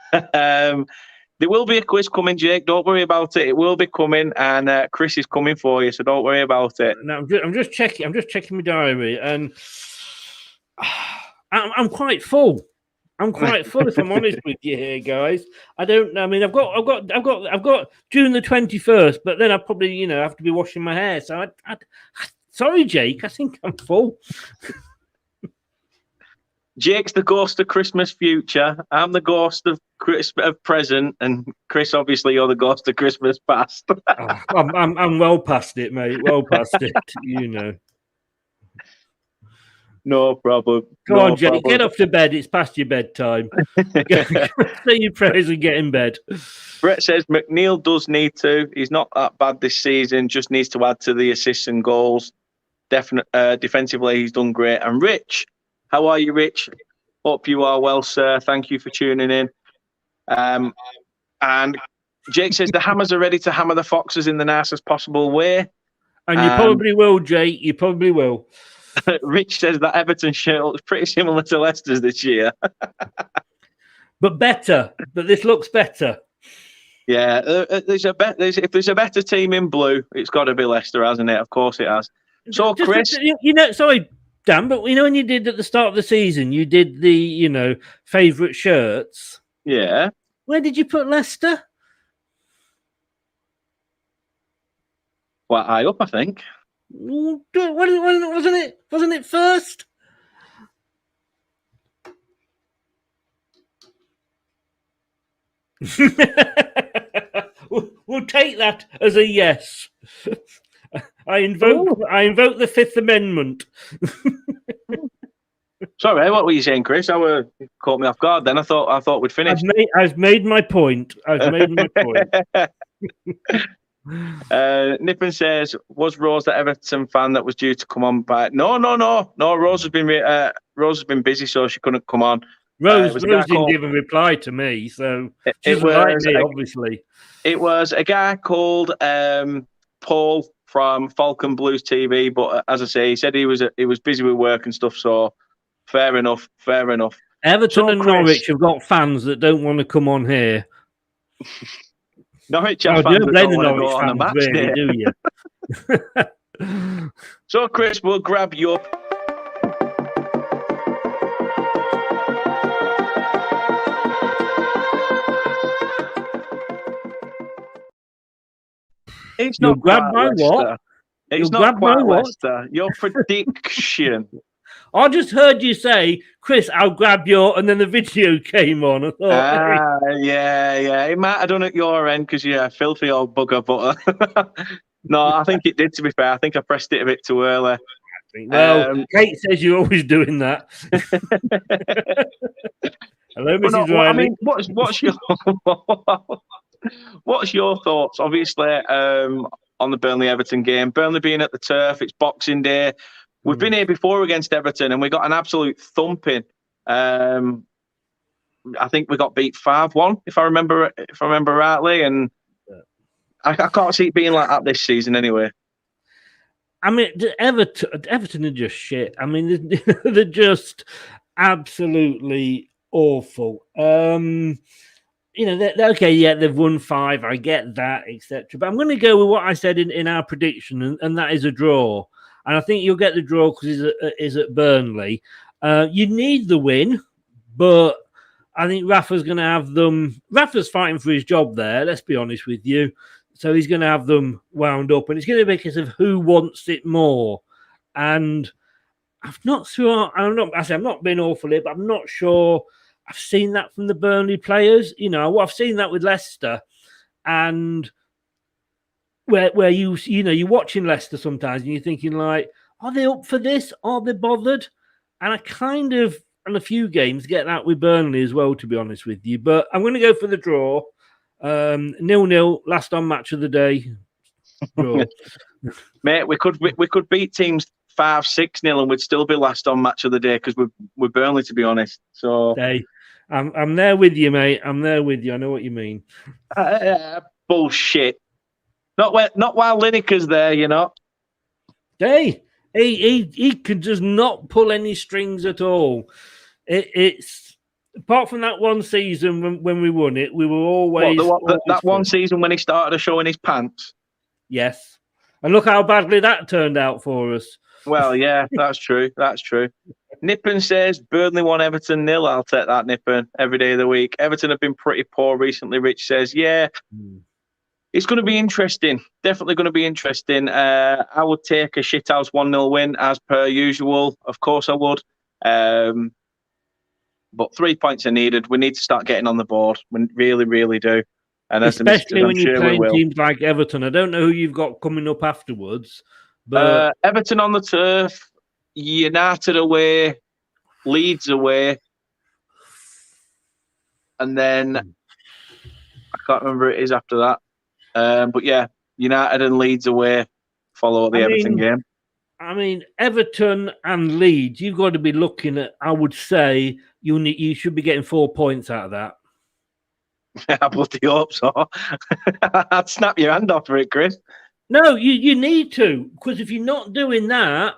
will be a quiz coming, Jake. Don't worry about it. It will be coming, and Chris is coming for you, so don't worry about it. No, I'm just checking. I'm just checking my diary, and I'm quite full. I'm quite full, if I'm honest with you here, guys. I don't know. I mean, I've got June the 21st, but then I probably, have to be washing my hair. So sorry, Jake. I think I'm full. Jake's the ghost of Christmas future. I'm the ghost of present, and Chris, obviously, you're the ghost of Christmas past. I'm well past it, mate. Well past it. No problem. Come on, Jake. Get off to bed. It's past your bedtime. Say your prayers and get in bed. Brett says McNeil does need to. He's not that bad this season. Just needs to add to the assists and goals. Defensively, he's done great. And Rich, how are you, Rich? Hope you are well, sir. Thank you for tuning in. And Jake says the Hammers are ready to hammer the Foxes in the nicest possible way. And you probably will, Jake. You probably will. Rich says that Everton shirt looks pretty similar to Leicester's this year. But better. But this looks better. Yeah. If there's a better team in blue, it's got to be Leicester, hasn't it? Of course it has. So, Chris... sorry, Dan, but when you did at the start of the season, you did the, favourite shirts. Yeah. Where did you put Leicester? Quite high up, I think. Wasn't it first? We'll take that as a yes. I invoke the Fifth Amendment. Sorry, what were you saying, Chris? You caught me off guard. Then I thought we'd finished. I've made my point. Nippon says, was Rose the Everton fan that was due to come on by? No. Rose has been busy, so she couldn't come on. Rose didn't even reply to me, so she's like me, obviously. It was a guy called Paul from Falcon Blues TV, but as I say, he said he was busy with work and stuff. So fair enough. Everton and Norwich have got fans that don't want to come on here. Norwich fans don't want to go on the match day, do you? So, Chris, we'll grab your... It's not grab my what? It's not quite Leicester. Your prediction. I just heard you say, Chris, I'll grab your, and then the video came on. I thought, yeah. It might have done at your end because you're a filthy old bugger, but no, I think it did, to be fair. I think I pressed it a bit too early. Well, Kate says you're always doing that. Hello, Mrs. Riley. I mean, what's your thoughts, obviously, on the Burnley-Everton game? Burnley being at the Turf, it's Boxing Day. We've been here before against Everton, and we got an absolute thumping. I think we got beat 5-1, if I remember rightly, and I can't see it being like that this season anyway. I mean, Everton are just shit. I mean, they're just absolutely awful. They're okay. Yeah, they've won 5. I get that, etc. But I'm going to go with what I said in our prediction, and that is a draw. And I think you'll get the draw because it's at Burnley. You need the win, But I think Rafa's going to have them. Rafa's fighting for his job there, let's be honest with you. So he's going to have them wound up, and it's going to be a case of who wants it more. And I'm not being awful here, but I'm not sure I've seen that from the Burnley players. I've seen that with Leicester, and where you're watching Leicester sometimes and you're thinking like, are they up for this? Are they bothered? And I kind of, in a few games, get that with Burnley as well, to be honest with you. But I'm going to go for the draw. 0-0, last on match of the day. Draw. Mate, we could beat teams 5-6-0 and we'd still be last on match of the day because we're Burnley, to be honest. So hey, I'm there with you, mate. I'm there with you. I know what you mean. Bullshit. Not while Lineker's there, Hey, he can just not pull any strings at all. It's apart from that one season when we won it, we were always that one season when he started showing his pants. Yes, and look how badly that turned out for us. Well, yeah, that's true. That's true. Nippon says Burnley 1, Everton 0. I'll take that, Nippon, every day of the week. Everton have been pretty poor recently. Rich says, yeah. It's going to be interesting. Definitely going to be interesting. I would take a shithouse 1-0 win as per usual. Of course I would. But 3 points are needed. We need to start getting on the board. We really, really do. And especially when you're playing teams like Everton. I don't know who you've got coming up afterwards. But Everton on the turf, United away, Leeds away. And then I can't remember who it is after that. But yeah, United and Leeds away follow the Everton game. I mean, Everton and Leeds, you've got to be looking at, I would say, you should be getting 4 points out of that. I bloody hope so. I'd snap your hand off for it, Chris. No, you need to, because if you're not doing that,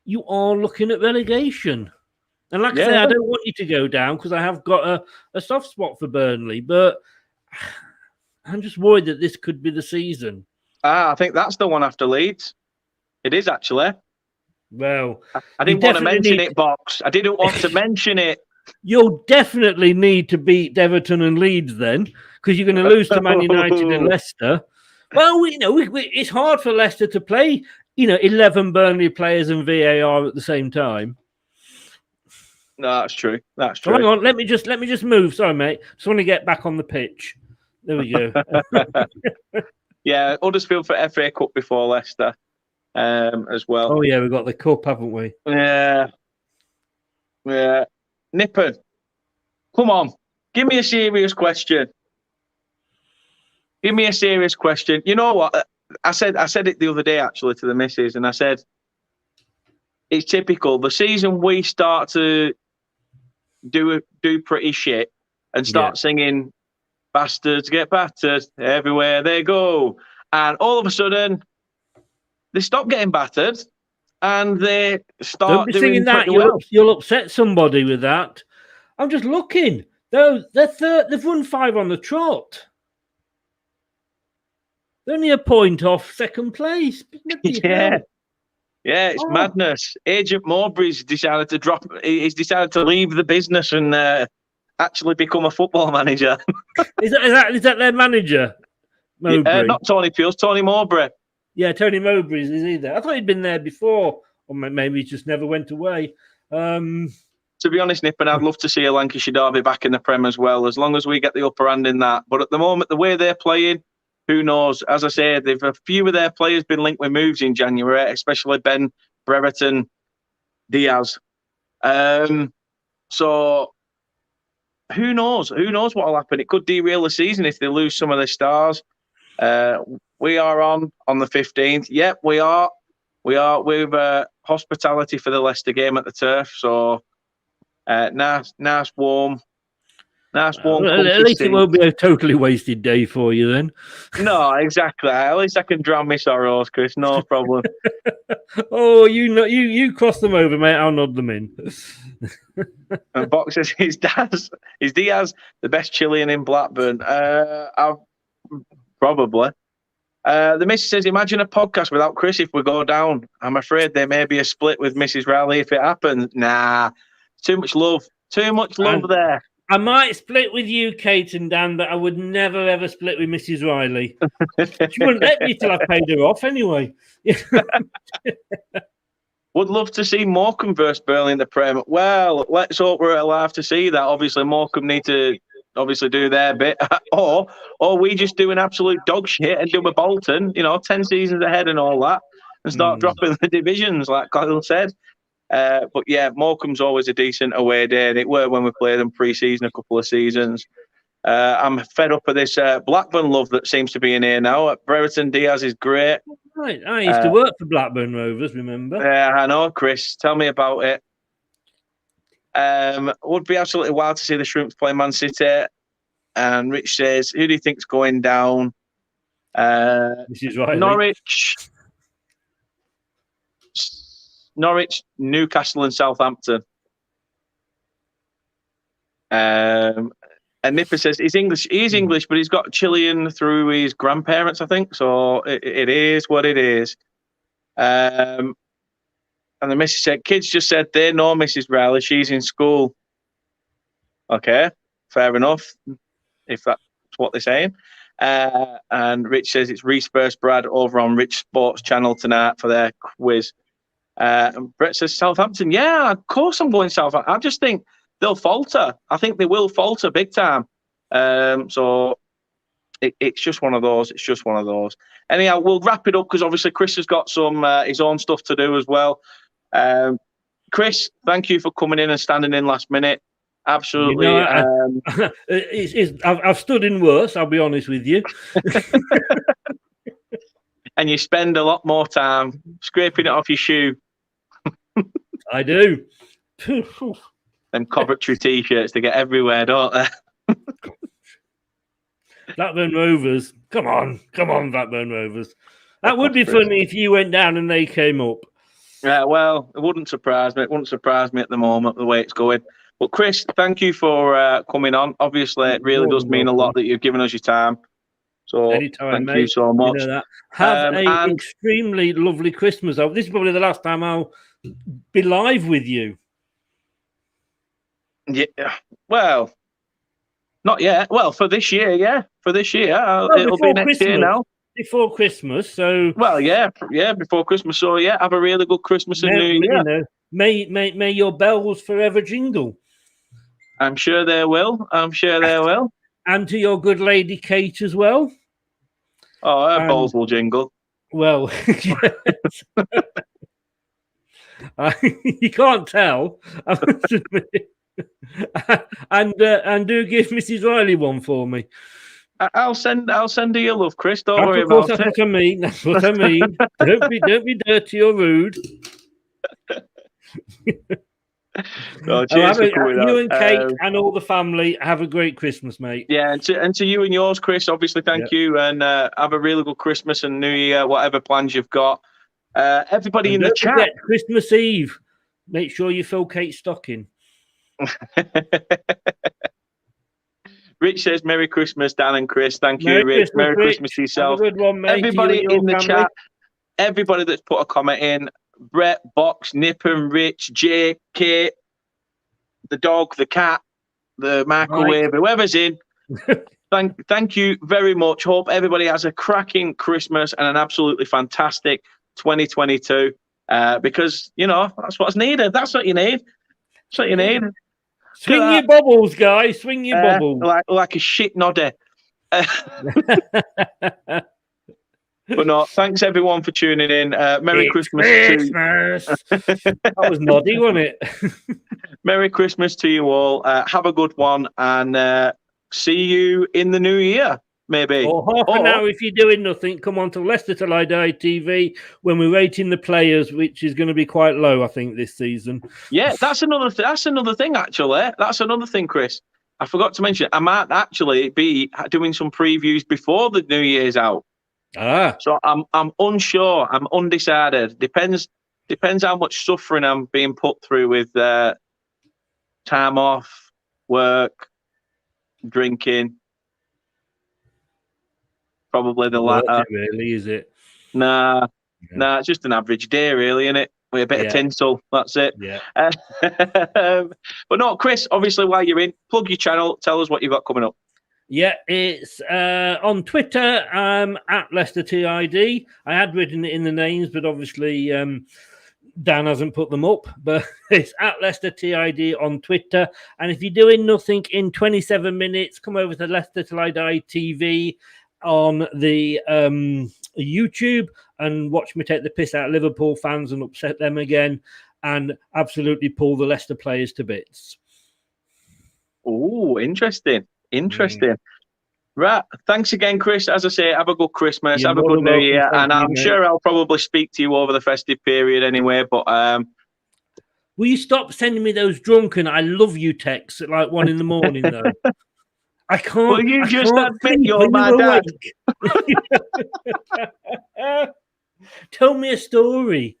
you are looking at relegation. And like I say, I don't want you to go down because I have got a soft spot for Burnley, but I'm just worried that this could be the season. I think that's the one after Leeds. It is actually. Well, I didn't want to mention it, Box. I didn't want to mention it. You'll definitely need to beat Everton and Leeds then, because you're going to lose to Man United and Leicester. Well, it's hard for Leicester to play, 11 Burnley players and VAR at the same time. No, that's true. That's true. Hang on, let me just move. Sorry, mate. Just want to get back on the pitch. There we go. Yeah, Huddersfield for FA Cup before Leicester, as well. Oh yeah, we've got the cup, haven't we? Yeah. Nippon, come on, give me a serious question. Give me a serious question. You know what? I said it the other day actually to the missus, and I said it's typical. The season we start to do pretty shit and start singing "Bastards get battered everywhere they go," and all of a sudden they stop getting battered and they start Don't be doing singing that. You'll upset somebody with that. I'm just looking. They've won 5 on the trot. They're only a point off second place. Yeah, it's madness. Agent Mowbray's decided to drop. He's decided to leave the business and actually become a football manager. Is that their manager? Mowbray? Not Tony Pulis, Tony Mowbray. Yeah, Tony Mowbray is he there? I thought he'd been there before, or maybe he just never went away. To be honest, Nippon, I'd love to see a Lancashire derby back in the Prem as well, as long as we get the upper hand in that. But at the moment, the way they're playing, who knows? As I say, a few of their players been linked with moves in January, especially Ben Brereton, Diaz. So who knows? Who knows what will happen? It could derail the season if they lose some of their stars. We are on the 15th. Yep, we are. We are with hospitality for the Leicester game at the Turf. So nice warm. At least it won't be a totally wasted day for you then. No, exactly. At least I can drown my sorrows, Chris. No problem. Oh, you cross them over, mate. I'll nod them in. And Box says, is Diaz the best Chilean in Blackburn? Probably. The missus says, imagine a podcast without Chris if we go down. I'm afraid there may be a split with Mrs. Riley if it happens. Nah, too much love Too much love there. I might split with you, Kate and Dan, but I would never, ever split with Mrs. Riley. She wouldn't let me till I paid her off anyway. Would love to see Morecambe versus Burnley in the Prem. Well, let's hope we're alive to see that. Obviously, Morecambe need to do their bit. or we just do an absolute dog shit and do a Bolton, 10 seasons ahead and all that, and start dropping the divisions, like Kyle said. But yeah, Morecambe's always a decent away day, and it were when we played them pre-season a couple of seasons. I'm fed up of this Blackburn love that seems to be in here now. Brereton Diaz is great. Right, I used to work for Blackburn Rovers, remember? Yeah, I know, Chris. Tell me about it. Would be absolutely wild to see the Shrimps play Man City. And Rich says, who do you think's going down? Mrs. Riley. Norwich, Newcastle, and Southampton. And Nipper says he's English. He's English, but he's got Chilean through his grandparents, I think. So it is what it is. And the missus said, kids just said they know Mrs. Riley. She's in school. Okay, fair enough, if that's what they're saying. And Rich says it's Reece versus Brad over on Rich Sports Channel tonight for their quiz. And Brett says Southampton. Yeah, of course I'm going Southampton. I just think they'll falter. I think they will falter big time. So it's just one of those. It's just one of those. Anyhow, we'll wrap it up because obviously Chris has got some his own stuff to do as well. Chris, thank you for coming in and standing in last minute. Absolutely. I've stood in worse, I'll be honest with you. And you spend a lot more time scraping it off your shoe. I do. Them Coventry t-shirts, they get everywhere, don't they? Blackburn Rovers. Come on, Blackburn Rovers. That would be funny if you went down and they came up. Yeah, well, it wouldn't surprise me. It wouldn't surprise me at the moment, the way it's going. But Chris, thank you for coming on. Obviously, it really does mean a lot that you've given us your time. So anytime, thank mate. you so much. You know that. Have an extremely lovely Christmas. This is probably the last time I'll be live with you. Yeah, well, not yet. Well, for this year, yeah. For this year, it'll be next year now. Before Christmas, so... Well, yeah, before Christmas. So, yeah, have a really good Christmas and New Year. You know, may your bells forever jingle. I'm sure they will. I'm sure they will. And to your good lady Kate as well. Oh, her balls will jingle. Well, yes. You can't tell. I must admit. And do give Mrs. Riley one for me. I'll send her your love, Chris. Don't worry about it. That's what I mean. That's what I mean. Don't be dirty or rude. No, cheers you and Kate and all the family have a great Christmas, mate. Yeah, and to you and yours, Chris. Obviously, thank you, and have a really good Christmas and New Year, whatever plans you've got. Everybody in the chat. Christmas Eve. Make sure you fill Kate's stocking. Rich says, Merry Christmas, Dan and Chris. Thank you, Rich. Merry Christmas to yourself. Have a good one, mate. Everybody in the chat, everybody that's put a comment in, Brett, Box, Nip and Rich, Jake, Kate, the dog, the cat, the microwave, whoever's in. Thank you very much. Hope everybody has a cracking Christmas and an absolutely fantastic 2022. Because, that's what's needed. That's what you need. That's what you need. Swing your bubbles, guys. Swing your bubbles. Like a shit nodder. But no, thanks everyone for tuning in. Merry Christmas. That was noddy, wasn't it? Merry Christmas to you all. Have a good one and see you in the new year, maybe. Or half an hour if you're doing nothing. Come on to Leicester Till I Die TV when we're rating the players, which is going to be quite low, I think, this season. Yeah, that's another thing, actually. That's another thing, Chris. I forgot to mention, I might actually be doing some previews before the New Year's out. So I'm unsure. I'm undecided. Depends how much suffering I'm being put through with time off, work, drinking. Probably the latter. Really, is it? Nah, it's just an average day, really, isn't it? with a bit of tinsel. That's it. Yeah. But no, Chris, obviously, while you're in, plug your channel. Tell us what you've got coming up. Yeah, it's on Twitter, at Leicester TID. I had written it in the names, but obviously Dan hasn't put them up. But it's at Leicester TID on Twitter. And if you're doing nothing in 27 minutes, come over to Leicester Till I Die TV on the YouTube and watch me take the piss out of Liverpool fans and upset them again and absolutely pull the Leicester players to bits. Oh, interesting. Right. Thanks again, Chris. As I say, have a good Christmas, have a good New Year. And I'm sure I'll probably speak to you over the festive period anyway. But will you stop sending me those drunken I love you texts at like 1 a.m, though? I can't. Well, you just admit you're my dad. Tell me a story.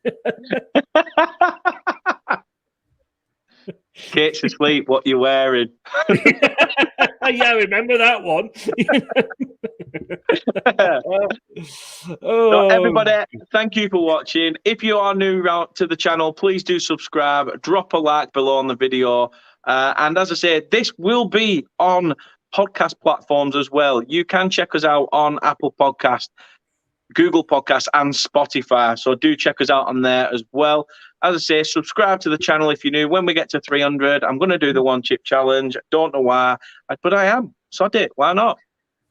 Kate's asleep. What you wearing? Yeah, I remember that one. So everybody, thank you for watching. If you are new to the channel, please do subscribe. Drop a like below on the video. And as I said, this will be on podcast platforms as well. You can check us out on Apple Podcast, Google Podcasts, and Spotify. So do check us out on there as well. As I say, subscribe to the channel if you're new. When we get to 300, I'm going to do the one chip challenge. Don't know why, but I am. So I did. Why not?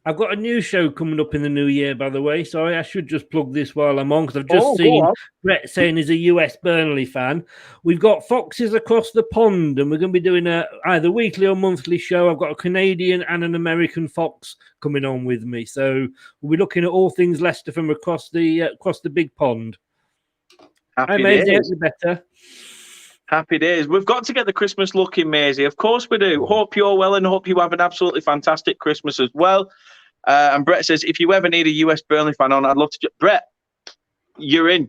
I've got a new show coming up in the new year, by the way. Sorry, I should just plug this while I'm on because I've just seen Brett saying he's a US Burnley fan. We've got Foxes Across the Pond, and we're going to be doing a either weekly or monthly show. I've got a Canadian and an American Fox coming on with me, so we'll be looking at all things Leicester from across the big pond. Happy days. Better. Happy days. We've got to get the Christmas look in, Maisie. Of course we do. Hope you're well and hope you have an absolutely fantastic Christmas as well. And Brett says, if you ever need a US Burnley fan on, I'd love to. Brett, you're in.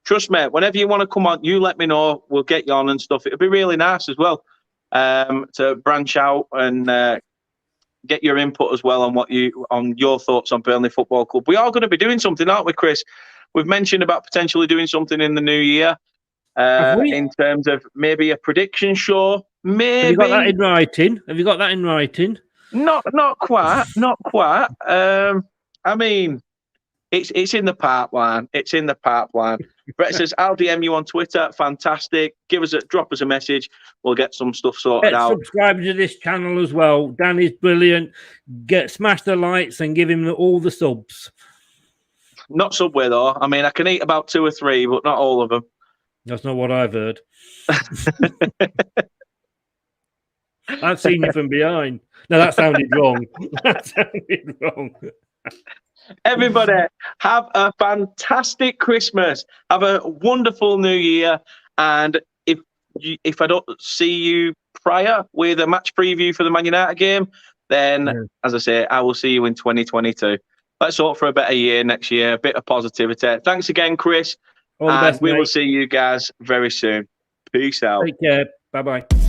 Trust me. Whenever you want to come on, you let me know. We'll get you on and stuff. It'd be really nice as well to branch out and get your input as well on your thoughts on Burnley Football Club. We are going to be doing something, aren't we, Chris? We've mentioned about potentially doing something in the new year in terms of maybe a prediction show. Maybe. Have you got that in writing? Have you got that in writing? Not quite. I mean, it's in the pipeline. It's in the pipeline. Brett says, I'll DM you on Twitter. Fantastic. Drop us a message. We'll get some stuff sorted out. Subscribe to this channel as well. Danny's brilliant. Smash the lights and give him all the subs. Not Subway, though. I mean, I can eat about 2 or 3, but not all of them. That's not what I've heard. I've seen you from behind. No, that sounded wrong. Everybody, have a fantastic Christmas. Have a wonderful New Year. And if I don't see you prior with a match preview for the Man United game, then, as I say, I will see you in 2022. Let's hope for a better year next year, a bit of positivity. Thanks again, Chris. All the best, we will see you guys very soon. Peace out. Take care. Bye-bye.